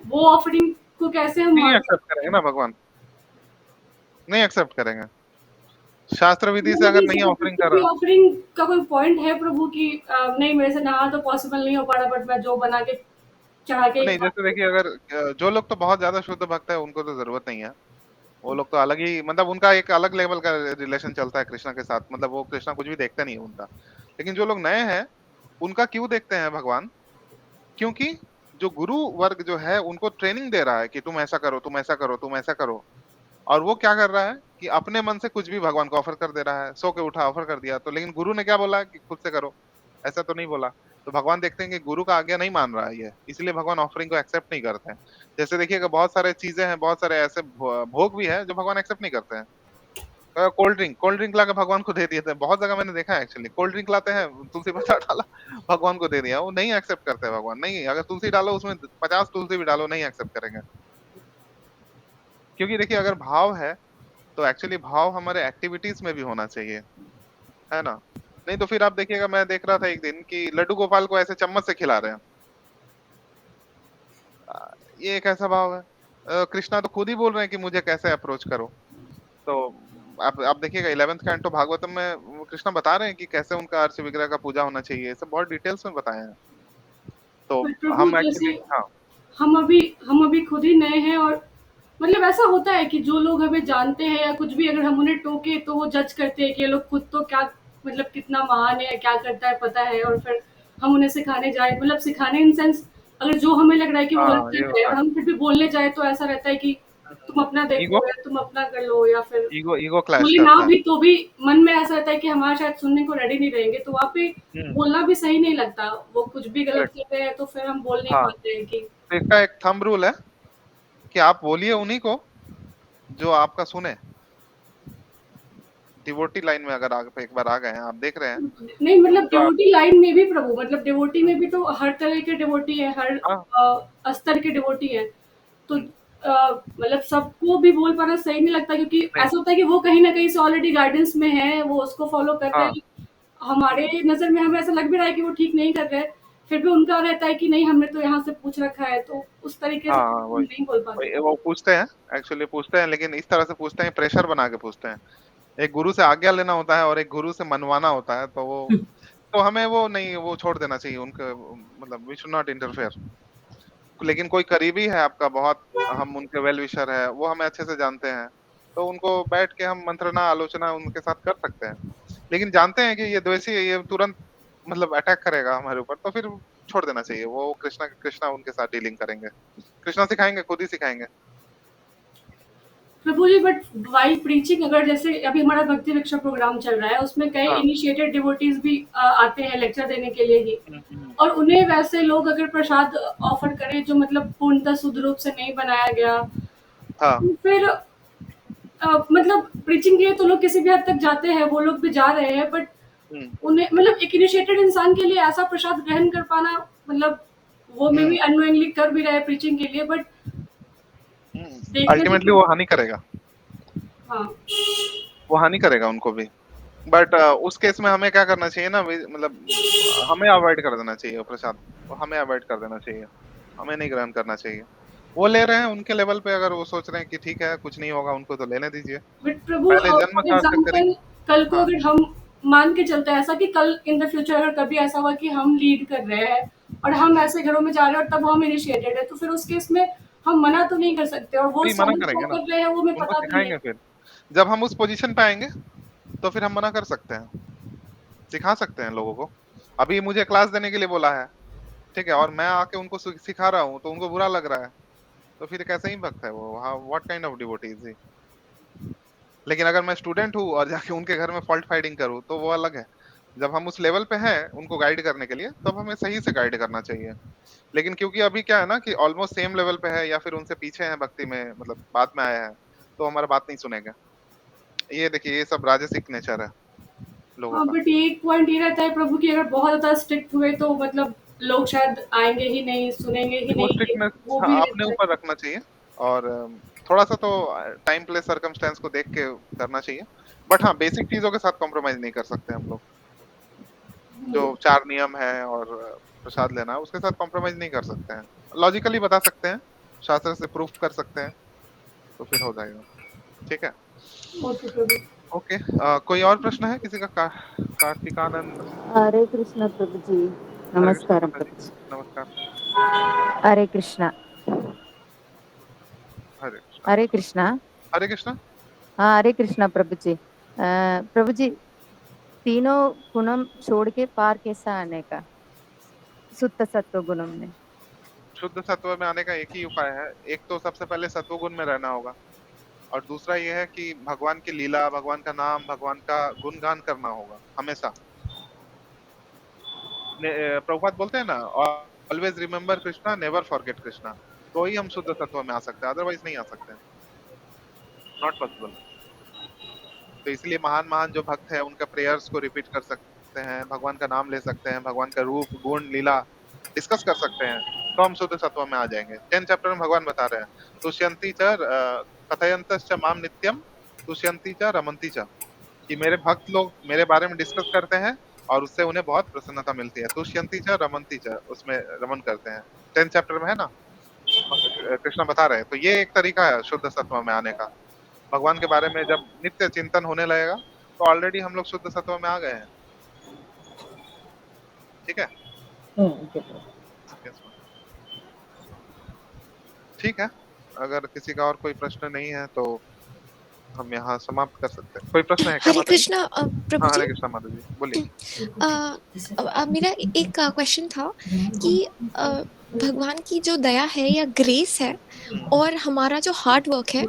वो ऑफरिंग को कैसे हम नहीं मान एक्सेप्ट सकते करेंगे हैं? ना भगवान, नहीं एक्सेप्ट करेंगे। शास्त्र विधि से वो अगर भी नहीं ऑफरिंग कर कोई रहा, ऑफरिंग का कोई पॉइंट है प्रभु की नहीं मेरे से नहा तो पॉसिबल नहीं हो पा रहा बट मैं जो बना के चढ़ा के ही नहीं जैसे खाती हूँ। देखिए अगर जो लोग तो बहुत ज्यादा शुद्ध भक्त है उनको तो जरूरत नहीं है। वो लोग तो अलग ही मतलब उनका एक अलग लेवल का रिलेशन चलता है कृष्णा के साथ, मतलब वो कृष्णा कुछ भी देखते नहीं है उनका। लेकिन जो लोग नए हैं उनका क्यों देखते हैं भगवान? क्योंकि जो गुरु वर्ग जो है उनको ट्रेनिंग दे रहा है कि तुम ऐसा करो, तुम ऐसा करो, तुम ऐसा करो। और वो क्या कर रहा है कि अपने मन से कुछ भी भगवान को ऑफर कर दे रहा है, सो के उठा ऑफर कर दिया तो, लेकिन गुरु ने क्या बोला कि खुद से करो, ऐसा तो नहीं बोला। तो भगवान देखते हैं कि गुरु का आज्ञा नहीं मान रहा है ये, इसलिए भगवान ऑफरिंग को एक्सेप्ट नहीं करते हैं। जैसे देखिएगा बहुत सारे चीजें हैं, बहुत सारे ऐसे भोग भी है जो भगवान एक्सेप्ट नहीं करते हैं। कोल्ड ड्रिंक ला के भगवान को दे दिए थे, बहुत जगह मैंने देखा है एक्चुअली। कोल्ड ड्रिंक लाते हैं, तुलसी पत्ता डाला, भगवान को दे दिया, वो नहीं एक्सेप्ट करते हैं भगवान। नहीं, अगर तुलसी डालो उसमें 50 तुलसी भी डालो, नहीं एक्सेप्ट करेंगे। क्योंकि देखिए अगर भाव है तो एक्चुअली भाव हमारे एक्टिविटीज में भी होना चाहिए, है ना? नहीं तो फिर आप देखिएगा, मैं देख रहा था एक दिन कि लड्डू गोपाल को ऐसे चम्मच से खिला रहे हैं। ये एक ऐसा भाव है। कृष्णा तो खुद ही बोल रहे हैं कि मुझे कैसे अप्रोच करो। तो आप देखिएगा 11th कैंटो भागवतम में वो कृष्णा बता रहे हैं कि कैसे उनका अर्च विग्रह का पूजा होना चाहिए, ये सब बहुत डिटेल्स में बताया है। तो बट प्रभु हम एक्चुअली जैसे हाँ हम अभी खुद ही नए हैं और मतलब ऐसा होता है कि जो लोग हमें जानते हैं या कुछ भी अगर हम उन्हें टोके तो वो जज करते हैं कि ये लोग खुद तो क्या मतलब कितना महान है क्या करता है पता है और फिर हम उन्हें सिखाने जाए मतलब सिखाने इन सेंस अगर जो हमें लग रहा है कि वो गलत हाँ कर ये रहे हैं होता और हम फिर भी बोलने जाए तो ऐसा रहता है कि तुम अपना है। ईगो देखो या तुम अपना कर लो या फिर ईगो क्लैश बोले ना करता है। भी तो भी मन में ऐसा रहता है कि हमारा शायद सुनने को रेडी नहीं रहेंगे तो वहाँ पे बोलना भी सही नहीं लगता, वो कुछ भी गलत करेक्ट। कर रहे हैं तो फिर हम बोल नहीं हाँ, पाते हैं कि तो इसका एक थंब रूल है कि आप बोलिए उन्हीं को जो आपका सुने। डिवोटी लाइन में अगर आप एक बार आ गए हैं, आप देख रहे हैं नहीं मतलब जो आप डिवोटी लाइन में भी प्रभु मतलब डिवोटी में भी तो हर तरह के डिवोटी है, हर हाँ स्तर के डिवोटी है, तो मतलब सबको भी बोल पाना सही नहीं लगता क्योंकि नहीं ऐसा होता है कि वो कहीं ना कहीं से ऑलरेडी गाइडेंस में है, वो उसको फॉलो कर रहे हाँ हैं, हमारे नजर में हमें ऐसा लग भी रहा है कि वो ठीक नहीं कर रहे हैं, फिर भी उनका रहता है कि नहीं हमने तो यहाँ से पूछ रखा है, तो उस तरीके से हाँ हम वही नहीं बोल पाते। वही वो पूछते हैं, एक्चुअली पूछते हैं, लेकिन इस तरह से पूछते हैं, प्रेशर बना के पूछते हैं। एक गुरु से आज्ञा लेना होता है और एक गुरु से मनवाना होता है, तो वो तो हमें वो नहीं, वो छोड़ देना चाहिए उनके, मतलब वी शुड नॉट इंटरफेयर। लेकिन कोई करीबी है आपका बहुत, हम उनके वेल विशर है, वो हमें अच्छे से जानते हैं, तो उनको बैठ के हम मंत्रणा आलोचना उनके साथ कर सकते हैं। लेकिन जानते हैं कि ये द्वेषी है, ये तुरंत मतलब अटैक करेगा हमारे ऊपर, तो फिर छोड़ देना चाहिए। वो कृष्णा कृष्णा उनके साथ डीलिंग करेंगे, कृष्णा सिखाएंगे, खुद ही सिखाएंगे। प्रभु जी बट वाइल प्रीचिंग अगर जैसे अभी हमारा भक्ति विक्षर प्रोग्राम चल रहा है उसमें कई हाँ इनिशिएटेड डिवोटीज भी आते हैं लेक्चर देने के लिए ही, हम्म। और उन्हें वैसे लोग अगर प्रसाद ऑफर करें जो मतलब पूर्णतः शुद्ध रूप से नहीं बनाया गया हाँ तो फिर मतलब प्रीचिंग के लिए तो लोग किसी भी हद तक जाते हैं, वो लोग भी जा रहे हैं बट हम्म उन्हें मतलब एक इनिशिएटेड इंसान के लिए ऐसा प्रसाद ग्रहण कर पाना मतलब वो मे भी हम्म अनोइंगली कर भी रहे हैं प्रीचिंग के लिए बट देखने से अल्टीमेटली तो वो हानि करेगा, हाँ वो हानि करेगा उनको भी। बट उस केस में हमें क्या करना चाहिए ना, मतलब हमें अवॉइड कर देना चाहिए वो प्रसाद, वो हमें अवॉइड कर देना चाहिए, हमें नहीं ग्रहण करना चाहिए। वो ले रहे हैं उनके लेवल पे, अगर वो सोच रहे हैं कि ठीक है कुछ नहीं होगा उनको, तो लेने दीजिए। बट प्रभु पहले जन्म फॉर था चक्करी। एग्जाम्पल कल को हाँ अगर हम मान के चलते हैं ऐसा कि कल इन द फ्यूचर अगर कभी ऐसा हुआ कि हम लीड कर रहे हैं और हम ऐसे घरों में जा रहे हैं और तब हम इनिशिएटेड है तो फिर उस केस में हम मना तो नहीं कर सकते और वो नहीं मना साबित क्यों करेंगे ना, कर रहे हैं वो हमें उनको पता भी है। सिखाएंगे फिर। जब हम उस पोजीशन पे आएंगे तो फिर हम मना कर सकते हैं, सिखा सकते हैं लोगों को। अभी मुझे क्लास देने के लिए बोला है, ठीक है, और मैं आके उनको सिखा रहा हूँ तो उनको बुरा लग रहा है, तो फिर कैसे ही भक्त है वो? हाँ, what kind of devotee is he? लेकिन अगर मैं स्टूडेंट हूँ और जाके उनके घर में फॉल्ट फाइंडिंग करूँ तो वो अलग है। जब हम उस लेवल पे हैं उनको गाइड करने के लिए, तब हमें सही से गाइड करना चाहिए। लेकिन क्योंकि अभी क्या है ना कि ऑलमोस्ट सेम लेवल पे है या फिर उनसे पीछे हैं भक्ति में, मतलब बाद में आया है, तो हमारा बात नहीं सुनेगा। ये देखिए ये सब राजसिक नेचर है। लोगों हाँ, का। बट ये एक पॉइंट ये रहता है प्रभु कि अगर बहुत ज़्यादा स्ट्रिक्ट हुए तो मतलब लोग शायद आएँगे ही नहीं, सुनेंगे ही वो नहीं, ये स्ट्रिक्टनेस वो भी अपने रहता है। ऊपर रखना चाहिए, और थोड़ा-सा तो टाइम प्लेस सर्कमस्टेंस को देख के करना चाहिए। बट हाँ, बेसिक चीज़ों के साथ कॉम्प्रोमाइज़ नहीं कर सकते हम लोग। जो 4 नियम हैं और प्रसाद लेना, उसके साथ कॉम्प्रोमाइज़ नहीं कर सकते हैं। लॉजिकली बता सकते हैं, शास्त्र से प्रूफ कर सकते हैं, तो फिर हो जाएगा। ठीक है? ओके प्रभु। ओके, कोई और प्रश्न है किसी का? कार्तिकानंद। हरे कृष्ण प्रभु जी। हरे कृष्ण नमस्कारम माता जी, प्रभु जी। नमस्कार। हरे कृष्णा। हरे कृष्ण, हरे कृष्णा। हरे कृष्ण। हाँ, हरे कृष्णा प्रभु जी। प्रभु जी, तीनों गुणम छोड़ के पार कैसा आने का, शुद्ध सत्व गुणम में? शुद्ध सत्व में आने का एक ही उपाय है। एक तो सबसे पहले सत्वगुण में रहना होगा, और दूसरा ये है कि भगवान की लीला, भगवान का नाम, भगवान का गुणगान करना होगा हमेशा। प्रभुपाद बोलते हैं ना, always remember Krishna, never forget Krishna. तो ही हम शुद्ध तत्व में आ सकते हैं, अदरवाइज नहीं आ सकते हैं। Not possible. तो इसलिए महान महान जो भक्त हैं उनका प्रेयर्स को रिपीट कर सकते हैं, भगवान का नाम ले सकते हैं, भगवान का रूप गुण लीला डिस्कस कर सकते हैं, तो हम शुद्ध तत्व में आ जाएंगे। 10 चैप्टर में भगवान बता रहे हैं, तुष्यंती च कथयंतश्च माम नित्यम, तुष्यंती च रमन्ति च, कि मेरे भक्त लोग मेरे बारे में डिस्कस करते हैं और उससे उन्हें बहुत प्रसन्नता मिलती है। तुष्यंती च रमन्ति च, उसमें रमन करते हैं। 10 चैप्टर में है ना, कृष्ण बता रहे हैं। तो ये एक तरीका है शुद्ध सत्व में आने का। भगवान के बारे में जब नित्य चिंतन होने लगेगा, तो ऑलरेडी हम लोग शुद्ध सत्व में आ गए हैं। ठीक है? ओके प्रभु। Yes, ma'am। ठीक है, अगर किसी का और कोई प्रश्न नहीं है तो हम यहाँ समाप्त कर सकते हैं। कोई प्रश्न है क्या हरे माता जी? कृष्णा प्रभु हाँ, जी। हरे कृष्णा माता जी, बोलिए। मेरा एक क्वेश्चन था कि भगवान की जो दया है या ग्रेस है और हमारा जो हार्ड वर्क है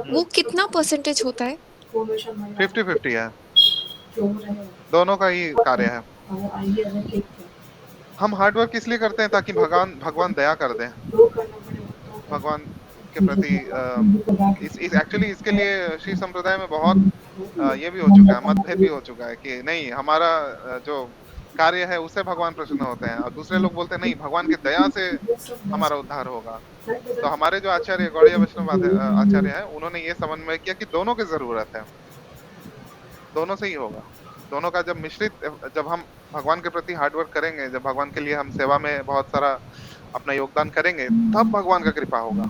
वो कितना परसेंटेज होता है? 50-50 है, दोनों का ही कार्य है। हम हार्ड वर्क इसलिए करते हैं ताकि भगवान भगवान दया कर दें। भगवान के प्रति इस एक्चुअली इसके लिए श्री संप्रदाय में बहुत ये भी हो चुका है, मतभेद भी हो चुका है कि नहीं, हमारा जो कार्य है उससे भगवान प्रसन्न होते हैं, और दूसरे लोग बोलते हैं नहीं, भगवान की दया से हमारा उद्धार होगा। तो हमारे जो आचार्य गौड़ीय वैष्णव आचार्य हैं, उन्होंने ये समन्वय किया कि दोनों की जरूरत है, दोनों से ही होगा। दोनों का जब मिश्रित, जब हम भगवान के प्रति हार्ड वर्क करेंगे, जब भगवान के लिए हम सेवा में बहुत सारा अपना योगदान करेंगे, तब भगवान का कृपा होगा।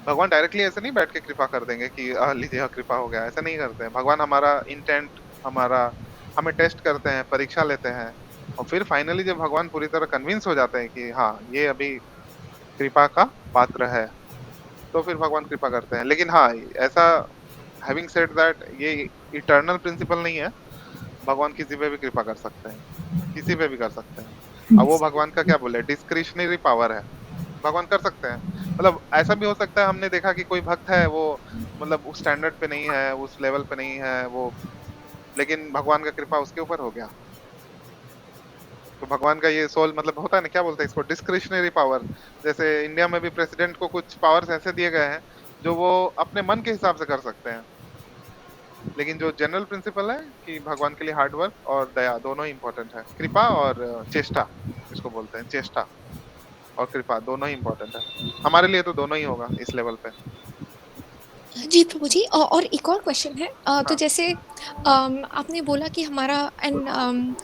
भगवान डायरेक्टली ऐसे नहीं बैठ के कृपा कर देंगे कि लीजिए कृपा हो गया, ऐसा नहीं करते हैं। भगवान हमारा इंटेंट, हमारा हमें टेस्ट करते हैं, परीक्षा लेते हैं, और फिर फाइनली जब भगवान पूरी तरह कन्विंस हो जाते हैं कि हाँ, ये अभी कृपा का पात्र है, तो फिर भगवान कृपा करते हैं। लेकिन हाँ, ऐसा हैविंग सेड दैट, ये इटर्नल प्रिंसिपल नहीं है। भगवान किसी पे भी कृपा कर सकते हैं, किसी पे भी कर सकते हैं। अब वो भगवान का क्या बोले, डिस्क्रिशनरी पावर है, भगवान कर सकते हैं। मतलब ऐसा भी हो सकता है, हमने देखा कि कोई भक्त है, वो मतलब उस स्टैंडर्ड पे नहीं है, उस लेवल पे नहीं है वो, लेकिन भगवान का कृपा उसके ऊपर हो गया। तो भगवान का ये सोल, मतलब होता है ना, क्या बोलते हैं इसको, डिस्क्रिशनरी पावर। जैसे इंडिया में भी प्रेसिडेंट को कुछ पावर्स ऐसे दिए गए हैं जो वो अपने मन के हिसाब से कर सकते हैं। लेकिन जो जनरल प्रिंसिपल है कि भगवान के लिए हार्ड वर्क और दया दोनों ही इंपॉर्टेंट है। कृपा और चेष्टा, इसको बोलते हैं, चेष्टा और कृपा दोनों ही इंपॉर्टेंट है। हमारे लिए तो दोनों ही होगा इस लेवल पे। जी प्रभु जी, और एक और क्वेश्चन है। तो हाँ। जैसे आपने बोला कि हमारा एंड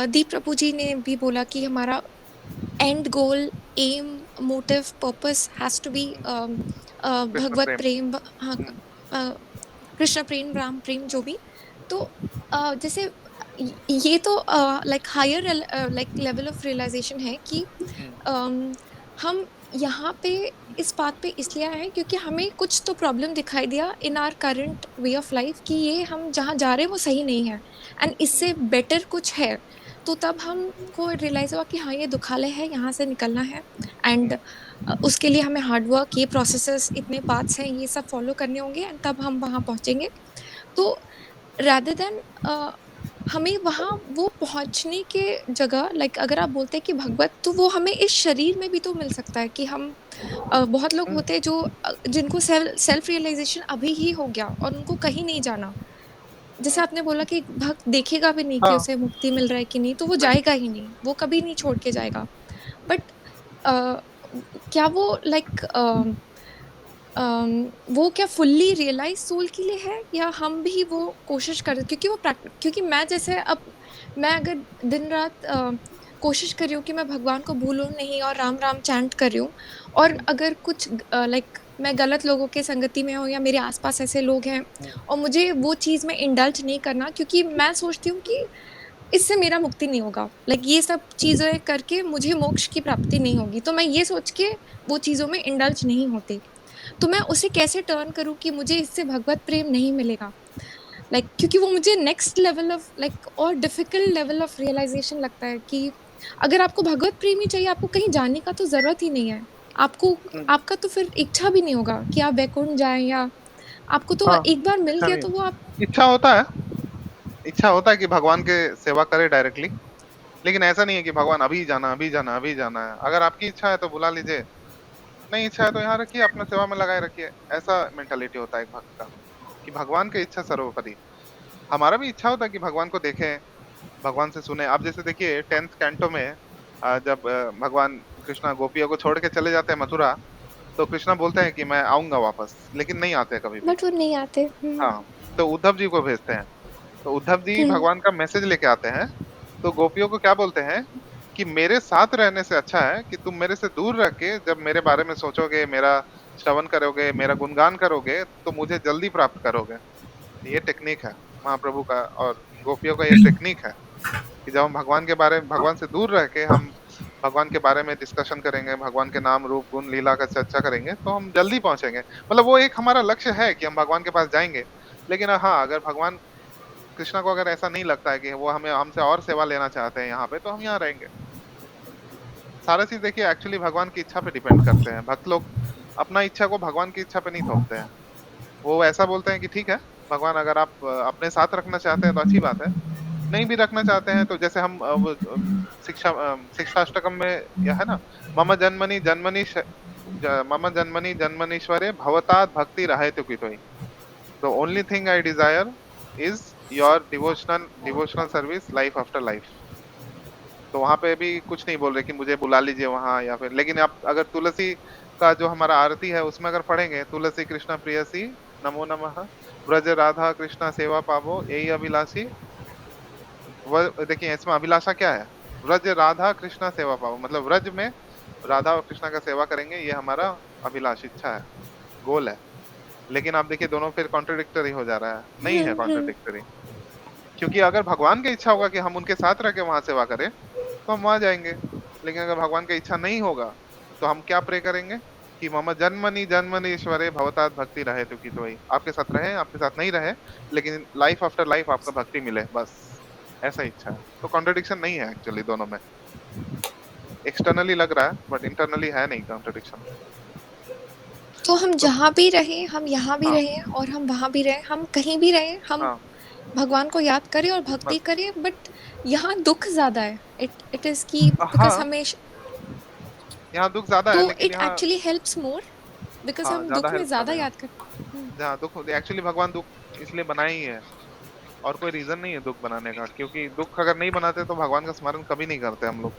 दीप प्रभु जी ने भी बोला कि हमारा end goal, aim, motive, purpose has to be Krishna भगवत प्रेम। प्रेम। हाँ, हम्म, अ, कृष्ण प्रेम, राम प्रेम, जो भी। तो जैसे ये तो like higher like level of realization है कि हम्म, अम, हम यहाँ पे इस बात पे इसलिए आए हैं क्योंकि हमें कुछ तो प्रॉब्लम दिखाई दिया in our current way of life कि ये हम जहाँ जा रहे हैं वो सही नहीं है, एंड इससे बेटर कुछ है। तो तब हमको रियलाइज हुआ कि हाँ, ये दुखालय है, यहाँ से निकलना है, एंड उसके लिए हमें हार्ड वर्क, ये प्रोसेसेस, इतने पाथ्स हैं, ये सब फॉलो करने होंगे, एंड तब हम वहाँ पहुँचेंगे। तो रादर देन हमें वहाँ वो पहुँचने के जगह, लाइक अगर आप बोलते हैं कि भगवत, तो वो हमें इस शरीर में भी तो मिल सकता है कि हम बहुत लोग हम्म, होते हैं जो जिनको सेल्फ रियलाइजेशन अभी ही हो गया और उनको कहीं नहीं जाना। जैसे आपने बोला कि भक्त देखेगा भी नहीं कि हाँ, उसे मुक्ति मिल रहा है कि नहीं, तो वो नहीं, जाएगा ही नहीं, वो कभी नहीं छोड़ के जाएगा। बट क्या वो लाइक वो क्या फुल्ली रियलाइज सोल के लिए है, या हम भी वो कोशिश कर, क्योंकि वो क्योंकि मैं जैसे अब मैं अगर दिन रात कोशिश कर रही हूँ कि मैं भगवान को भूलूं नहीं और राम राम चैंट कर रही हूँ, और अगर कुछ लाइक मैं गलत लोगों के संगति में हूँ या मेरे आसपास ऐसे लोग हैं और मुझे वो चीज़ में इंडल्ज नहीं करना, क्योंकि मैं सोचती हूँ कि इससे मेरा मुक्ति नहीं होगा, लाइक ये सब चीज़ें करके मुझे मोक्ष की प्राप्ति नहीं होगी, तो मैं ये सोच के वो चीज़ों में इंडल्ज नहीं होती। तो मैं उसे कैसे टर्न करूँ कि मुझे इससे भगवत प्रेम नहीं मिलेगा, क्योंकि वो मुझे नेक्स्ट लेवल ऑफ और डिफिकल्ट लेवल ऑफ रियलाइजेशन लगता है कि अगर आपको भगवत प्रेम ही चाहिए, आपको कहीं जाने का तो जरूरत ही नहीं है। आपको आपका तो फिर इच्छा भी नहीं होगा कि आप वैकुंठ जाएं, या आपको तो हाँ, एक बार मिल इच्छा गया नहीं तो वो आप इच्छा होता है, इच्छा होता है कि भगवान के सेवा करे डायरेक्टली, लेकिन ऐसा नहीं है कि भगवान अभी जाना, अभी जाना, अभी जाना है। अगर आपकी इच्छा है तो बुला लीजिए, नहीं इच्छा है तो यहाँ रखिए, अपना सेवा में लगाए रखिए। ऐसा मेंटालिटी होता है एक भक्त का, कि भगवान की इच्छा सर्वोपरि। हमारा भी इच्छा होता है कि भगवान को देखें, भगवान से सुने। आप जैसे देखिए 10th कैंटो में जब भगवान कृष्णा गोपियों को छोड़ के चले जाते हैं मथुरा, तो कृष्णा बोलते हैं कि मैं आऊंगा वापस, लेकिन नहीं आते कभी भी। बट वो नहीं आते। हाँ, तो उद्धव जी को भेजते हैं, तो उद्धव जी हम्म। भगवान का मैसेज लेके आते हैं। तो गोपियों को क्या बोलते हैं कि मेरे साथ रहने से अच्छा है कि तुम मेरे से दूर रह के जब मेरे बारे में सोचोगे, मेरा श्रवण करोगे, मेरा गुणगान करोगे, तो मुझे जल्दी प्राप्त करोगे। ये टेक्निक है महाप्रभु का और गोपियों का, ये टेक्निक है कि जब हम भगवान के बारे में, भगवान से दूर रह के हम भगवान के बारे में डिस्कशन करेंगे, भगवान के नाम रूप गुण लीला का चर्चा करेंगे, तो हम जल्दी पहुंचेंगे। मतलब वो एक हमारा लक्ष्य है कि हम भगवान के पास जाएंगे। लेकिन हाँ, अगर भगवान कृष्णा को अगर ऐसा नहीं लगता है कि वो हमें हमसे और सेवा लेना चाहते हैं यहाँ पे, तो हम यहाँ रहेंगे। सारा चीज देखिए एक्चुअली भगवान की इच्छा पे डिपेंड करते हैं। भक्त लोग अपना इच्छा को भगवान की इच्छा पे नहीं थोपते हैं। वो ऐसा बोलते हैं कि ठीक है भगवान, अगर आप अपने साथ रखना चाहते हैं तो अच्छी बात है, नहीं भी रखना चाहते हैं तो जैसे हम शिक्षाष्टकम में यह है ना, मम जन्मनि जन्मनि मम जन्मनि जन्मनीश्वरे भवतात् भक्ति रहैतु कितोई। The only thing I desire is your devotional service life after life. तो वहां पे भी कुछ नहीं बोल रहे कि मुझे बुला लीजिए वहां या फिर, लेकिन आप अगर तुलसी का जो हमारा आरती है उसमें अगर पढ़ेंगे, तुलसी कृष्ण प्रियसी नमो नमः, ब्रज राधा कृष्णा सेवा पावो यही अभिलाषी। देखिए इसमें अभिलाषा क्या है, ब्रज राधा कृष्णा सेवा पावो, मतलब ब्रज में राधा और कृष्णा का सेवा करेंगे, ये हमारा अभिलाष इच्छा है, गोल है। लेकिन आप देखिए दोनों फिर कॉन्ट्रडिक्टरी हो जा रहा है, नहीं है कॉन्ट्रडिक्टरी। क्योंकि अगर भगवान की इच्छा होगा कि हम उनके साथ रह के वहां सेवा करें, तो हम वहां जाएंगे। लेकिन अगर भगवान की इच्छा नहीं होगा, तो हम क्या प्रे करेंगे कि मम जन्मनि जन्मनि ईश्वरे भवतात भक्ति रहे तो की, तो वही आपके साथ रहे, आपके साथ नहीं रहे, लेकिन लाइफ आफ्टर लाइफ आपको भक्ति मिले, बस ऐसा इच्छा है। तो कॉन्ट्रडिक्शन नहीं है एक्चुअली दोनों में। एक्सटर्नली लग रहा है बट इंटरनली है नहीं कॉन्ट्रडिक्शन। तो हम तो जहाँ भी रहें, हम यहाँ भी हाँ, रहें और हम वहाँ भी रहें, हम कहीं भी रहें, हम हाँ, भगवान को याद करें और भक्ति बस। करें। बट यहाँ दुख ज्यादा है, इट इज की बिकॉज हाँ, हमें, यहाँ दुख ज्यादा है तो लेकिन इट यहाँ, एक्चुअली हेल्प्स मोर बिकॉज हाँ हम ज्यादा दुख में हेल्प कर ज्यादा रहे हैं। याद करते हैं। जहाँ दुख एक्चुअली भगवान दुख इसलिए बनाए ही है, और कोई रीजन नहीं है दुख बनाने का, क्योंकि दुख अगर नहीं बनाते तो भगवान का स्मरण कभी नहीं करते हम लोग।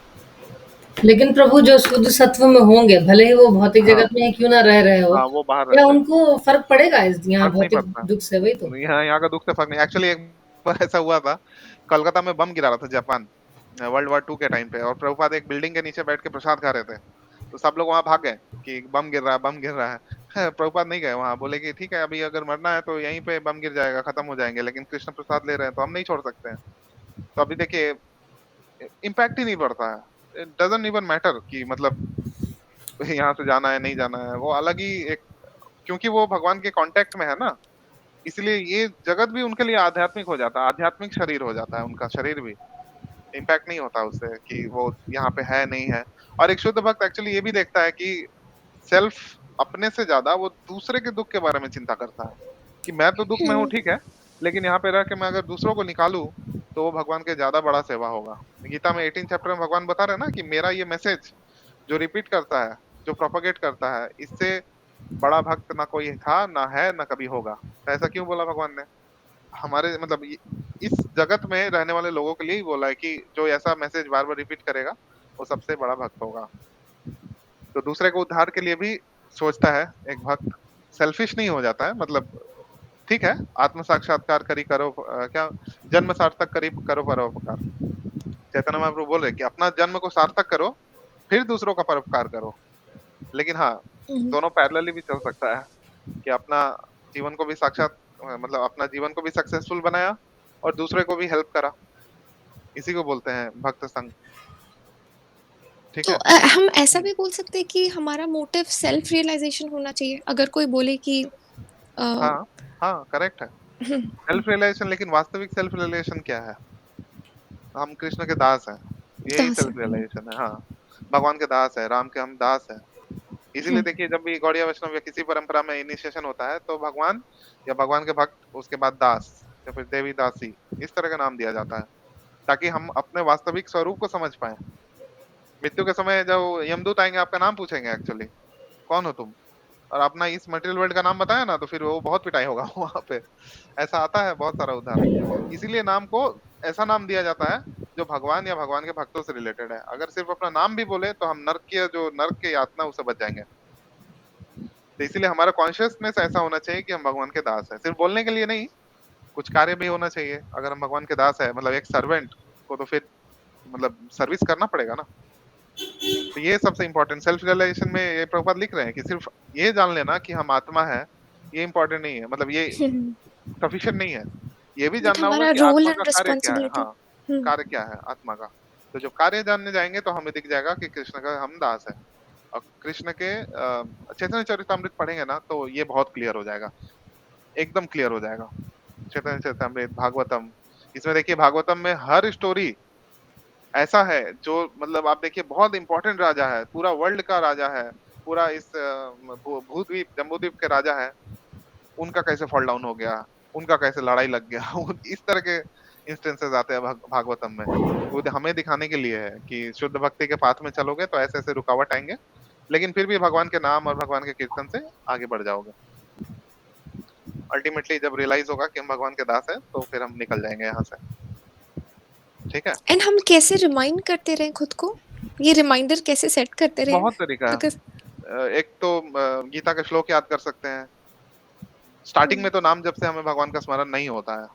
लेकिन प्रभु जो शुद्ध सत्व में होंगे, भले ही वो भौतिक हाँ, जगत में क्यों ना रह रहे हो, हाँ वो बाहर या रहते हैं, उनको फर्क पड़ेगा इस यहाँ फर्क नहीं भौतिक पड़ता। दुख से? वही तो। यहाँ का दुख से फर्क नहीं। एक्चुअली एक बार ऐसा हुआ था, कोलकाता में बम गिरा रहा था जापान, वर्ल्ड वॉर 2 के टाइम पे, और प्रभुपाद एक बिल्डिंग के नीचे बैठ के प्रसाद खा रहे थे। तो सब लोग वहां भाग गए कि बम गिर रहा है, बम गिर रहा है। प्रभुपाद नहीं गए वहां, बोले कि ठीक है अभी अगर मरना है तो यहीं पे बम गिर जाएगा, खत्म हो जाएंगे, लेकिन कृष्ण प्रसाद ले रहे हैं तो हम नहीं छोड़ सकते हैं। तो अभी देखिए इम्पैक्ट ही नहीं पड़ता है, इट डजंट इवन मैटर कि मतलब यहाँ से जाना है नहीं जाना है, वो अलग ही एक, क्योंकि वो भगवान के कांटेक्ट में है ना, इसलिए ये जगत भी उनके लिए आध्यात्मिक हो जाता है, आध्यात्मिक शरीर हो जाता है उनका शरीर भी। इम्पैक्ट नहीं होता उससे कि वो यहाँ पे है नहीं है। और एक शुद्ध भक्त एक्चुअली ये भी देखता है कि सेल्फ अपने से ज्यादा वो दूसरे के दुख के बारे में चिंता करता है, कि मैं तो दुख में हूँ ठीक है, लेकिन यहाँ पे रह के मैं अगर दूसरों को निकालूं, तो वो भगवान के ज्यादा बड़ा सेवा होगा। गीता में 18 चैप्टर में भगवान बता रहे हैं ना कि मेरा ये मैसेज जो रिपीट करता है, जो प्रोपोगेट करता है, इससे बड़ा भक्त ना कोई था, ना है, ना कभी होगा। तो ऐसा क्यों बोला भगवान ने? हमारे मतलब इस जगत में रहने वाले लोगों के लिए ही बोला है कि जो ऐसा मैसेज बार बार रिपीट करेगा वो सबसे बड़ा भक्त होगा। तो दूसरे को उद्धार के लिए भी सोचता है एक भक्त, सेल्फिश नहीं हो जाता है। मतलब ठीक है, आत्म साक्षात्कार करी करो क्या जन्म सार्थक करी करो परोपकार। चैतन्य महाप्रभु बोल रहे कि अपना जन्म को सार्थक करो, फिर दूसरों का परोपकार करो। लेकिन हाँ, हम्म। दोनों पैरेलली भी चल सकता है कि अपना जीवन को भी साक्षात मतलब अपना जीवन को भी सक्सेसफुल बनाया और दूसरे को भी हेल्प करा। इसी को बोलते हैं भक्त संग। ठीक तो है। हम ऐसा भी बोल सकते हैं कि हमारा मोटिव सेल्फ रियलाइजेशन होना चाहिए। अगर कोई बोले कि अ, हाँ, हाँ, करेक्ट है। हम्म, सेल्फ रियलाइजेशन, लेकिन वास्तविक सेल्फ रियलाइजेशन क्या है? हम कृष्ण के दास हैं, यही दास है। सेल्फ रियलाइजेशन है। हाँ, भगवान के दास है, राम के हम दास हैं। इसीलिए हम्म, देखिए जब भी गौड़िया वैष्णव या किसी परंपरा में इनिशिएशन होता है तो भगवान या भगवान के भक्त, उसके बाद दास या फिर देवी दासी, इस तरह का नाम दिया जाता है ताकि हम अपने वास्तविक स्वरूप को समझ पाए। मृत्यु के समय जब यमदूत आएंगे आपका नाम पूछेंगे एक्चुअली, कौन हो तुम, और अपना इस मटेरियल वर्ल्ड का नाम बताया ना तो फिर वो बहुत पिटाई होगा वहां पे। ऐसा आता है बहुत सारा उदाहरण। इसीलिए नाम को ऐसा नाम दिया जाता है जो भगवान या भगवान के भक्तों से रिलेटेड है। अगर सिर्फ अपना नाम भी बोले तो हम नर्क की यातना उससे बच जाएंगे। तो इसीलिए हमारा कॉन्शियसनेस ऐसा होना चाहिए कि हम भगवान के दास हैं, सिर्फ बोलने के लिए नहीं, कुछ कार्य भी होना चाहिए। अगर हम भगवान के दास है मतलब एक सर्वेंट को तो फिर मतलब सर्विस करना पड़ेगा ना। तो ये सबसे इम्पोर्टेंट सेल्फ रियलाइजेशन में ये प्रभुपाद लिख रहे हैं कि सिर्फ ये जान लेना कि हम आत्मा है, ये इम्पोर्टेंट नहीं है, मतलब ये हम्म। सफिशिएंट नहीं है। ये भी बट जानना होगा हमारा कि रोल आत्मा का एंड कार्य क्या है। रिस्पॉन्सिबिलिटी। हाँ, कार्य क्या है आत्मा का। तो जब कार्य जानने जाएंगे तो हमें दिख जाएगा कि कृष्ण का हम दास है। और कृष्ण के चैतन्य चरितमृत पढ़ेंगे ना तो ये बहुत क्लियर हो जाएगा, एकदम क्लियर हो जाएगा। चैतन्य चरितमृत, भागवतम, इसमें देखिए भागवतम में हर स्टोरी ऐसा है जो मतलब आप देखिए बहुत इंपॉर्टेंट राजा है, पूरा वर्ल्ड का राजा है, पूरा इस भूद्वीप जम्बूद्वीप के राजा है, उनका कैसे फॉल डाउन हो गया, उनका कैसे लड़ाई लग गया इस तरह के इंस्टेंसेस आते हैं भागवतम में। वो हमें दिखाने के लिए है कि शुद्ध भक्ति के पाथ में चलोगे तो ऐसे ऐसे रुकावट आएंगे, लेकिन फिर भी भगवान के नाम और भगवान के कीर्तन से आगे बढ़ जाओगे। अल्टीमेटली जब रियलाइज होगा कि हम भगवान के दास हैं तो फिर हम निकल जाएंगे यहाँ से। ठीक है। एंड हम कैसे रिमाइंड करते रहे खुद को, ये रिमाइंडर कैसे सेट करते रहे? बहुत तरीका है। बिकॉज एक तो गीता के श्लोक याद कर सकते हैं। स्टार्टिंग में तो नाम जब से हमें भगवान का स्मरण नहीं होता है,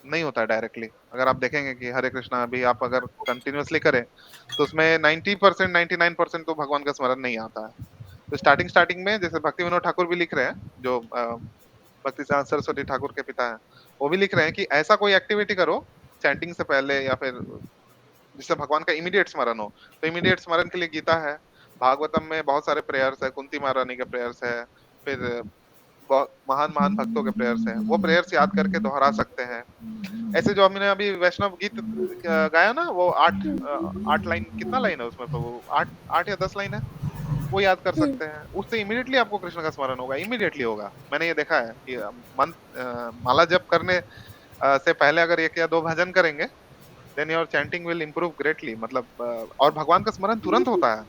नहीं होता है डायरेक्टली। अगर आप देखेंगे कि हरे कृष्णा अभी आप अगर कंटिन्यूअसली करें तो उसमें 90% 99% तो भगवान का स्मरण नहीं आता है। तो स्टार्टिंग स्टार्टिंग में जैसे भक्ति विनोद ठाकुर भी लिख रहे हैं, जो भक्ति सिद्धांत सरस्वती ठाकुर के पिता हैं, वो भी लिख रहे हैं कि ऐसा कोई एक्टिविटी करो चैंटिंग से पहले या फिर जिससे भगवान का इमीडिएट स्मरण हो। तो इमीडिएट स्मरण के लिए गीता है, भागवतम में बहुत सारे प्रेयर्स है, कुंती महारानी के प्रेयर्स है, फिर बहुत महान महान भक्तों के प्रेयर्स हैं, वो प्रेयर्स याद करके दोहरा सकते हैं। ऐसे जो हमने अभी वैष्णव गीत गाया ना, वो 8 लाइन, कितना लाइन है उसमें प्रभु, 8 8 या 10 लाइन है, वो याद कर सकते हैं। उससे इमीडिएटली आपको कृष्ण का स्मरण होगा, इमीडिएटली होगा। मैंने ये देखा है कि माला जप करने से पहले अगर एक या दो भजन करेंगे then your chanting will improve greatly. मतलब और भगवान का स्मरण तुरंत होता है।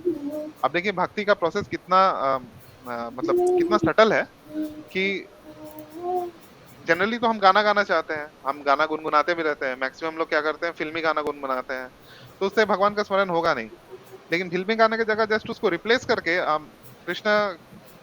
अब देखिए भक्ति का प्रोसेस कितना मतलब कितना सटल है कि जनरली तो हम गाना गाना चाहते हैं, हम गाना गुनगुनाते भी रहते हैं। मैक्सिमम लोग क्या करते हैं, फिल्मी गाना गुनगुनाते हैं, तो उससे भगवान का स्मरण होगा नहीं। लेकिन फिल्मी गाने की जगह जस्ट उसको रिप्लेस करके हम कृष्ण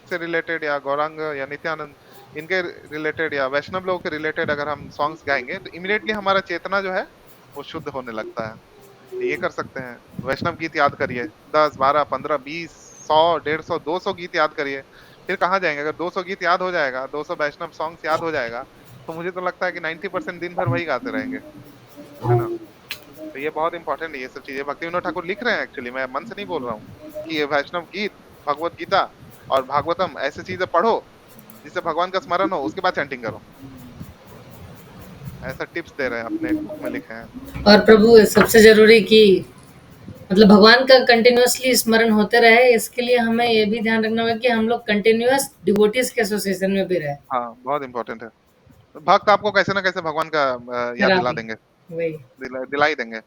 से रिलेटेड या गौरांग या नित्यानंद इनके रिलेटेड या वैष्णव लोगों के रिलेटेड अगर हम सॉन्ग्स गाएंगे तो इमिडिएटली हमारा चेतना जो है वो शुद्ध होने लगता है। ये कर सकते हैं। वैष्णव गीत याद करिए, 10 12 15 20 100 150 200 गीत याद करिए। फिर कहाँ जाएंगे? अगर 200 गीत याद हो जाएगा, 200 वैष्णव सॉन्ग्स याद हो जाएगा, तो मुझे तो लगता है कि 90% दिन भर वही गाते रहेंगे, है ना। तो ये बहुत इंपॉर्टेंट है, ये सब चीजें भक्ति विनोद ठाकुर लिख रहे हैं। एक्चुअली मैं मन से नहीं बोल रहा हूँ कि ये वैष्णव गीत, भगवत गीता और भागवतम ऐसी चीजें पढ़ो जिससे भगवान का स्मरण हो, उसके बाद चैंटिंग करो। ऐसा टिप्स दे रहे हैं, अपने बुक में लिखे हैं। और प्रभु सबसे जरूरी कि मतलब भगवान का कंटिन्यूअसली स्मरण होते रहे, इसके लिए हमें ये भी ध्यान रखना होगा कि हम लोग कंटिन्यूअस डिवोटीज के एसोसिएशन में भी रहे। हाँ, बहुत इंपॉर्टेंट है। भक्त आपको कैसे ना कैसे भगवान का याद दिला राधे, देंगे, वही। दिला ही देंगे।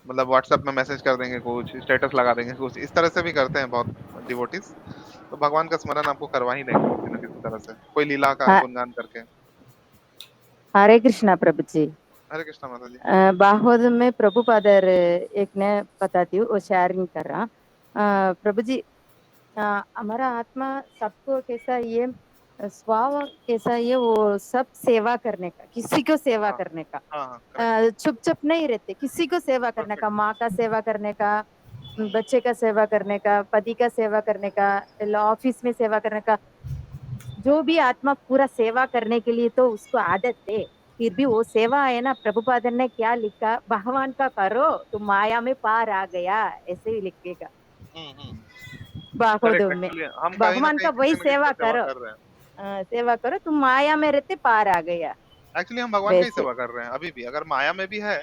मतलब व्हाट्सएप में मैसेज कर देंगे, कुछ स्टेटस लगा देंगे, कुछ इस तरह से भी करते हैं बहुत डिवोटीज। तो भगवान का स्मरण आपको करवा ही देंगे किसी न किसी तरह से, कोई लीला का हाँ, गुणगान करके। हरे कृष्णा प्रभु जी। हरे कृष्णा माता जी। भागवत में प्रभुपादर एक ने बताती हूँ, वो शेयरिंग कर रहा। प्रभु जी, हमारा आत्मा सबको कैसा ये स्वभाव कैसा ये, वो सब सेवा करने का, किसी को सेवा हाँ करने का, हाँ हाँ, करेक्ट, चुप चुप नहीं रहते, किसी को सेवा करने का, परफेक्ट। माँ का सेवा करने का, बच्चे का सेवा करने का, पति का सेवा करने का, ऑफिस में सेवा करने का, जो भी आत्मा पूरा सेवा करने के लिए तो उसको आदत है, फिर भी वो सेवा है ना। प्रभुपादन ने क्या लिखा, भगवान का करो तो माया में पार आ गया, ऐसे ही लिखेगा करेक्ट, भागवत में। एक्चुअली हम कहीं ना भगवान कहीं का वही किसी न किसी सेवा का सेवा करो, कर रहे हैं। सेवा करो, तुम माया में रहते पार आ गया, एक्चुअली हम भगवान का ही वैसे। सेवा कर रहे हैं अभी भी, अगर माया में भी है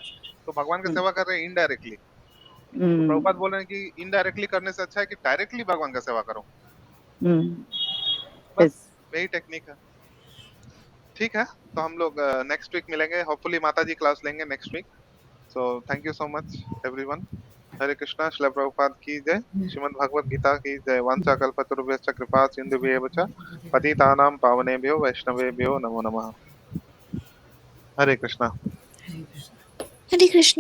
तो भगवान का हम्म, सेवा कर रहे हैं इनडायरेक्टली। तो हम्म, प्रभुपाद बोल रहे हैं कि इनडायरेक्टली करने से अच्छा है कि डायरेक्टली भगवान का सेवा करो। हम्म, बस yes। यही टेक्निक है। ठीक है, तो हम लोग नेक्स्ट वीक मिलेंगे, होपफुली माता जी क्लास लेंगे next week. So thank you so much everyone. Hare Krishna, Srila Prabhupada की जय। श्रीमद् भगवत गीता की जय। वांछा कल्पतरुभ्यश्च कृपा सिन्धुभ्येव च पतितानां पावनेभ्यो वैष्णवेभ्यो नमो नमः। हरे कृष्णा। हरे कृष्ण।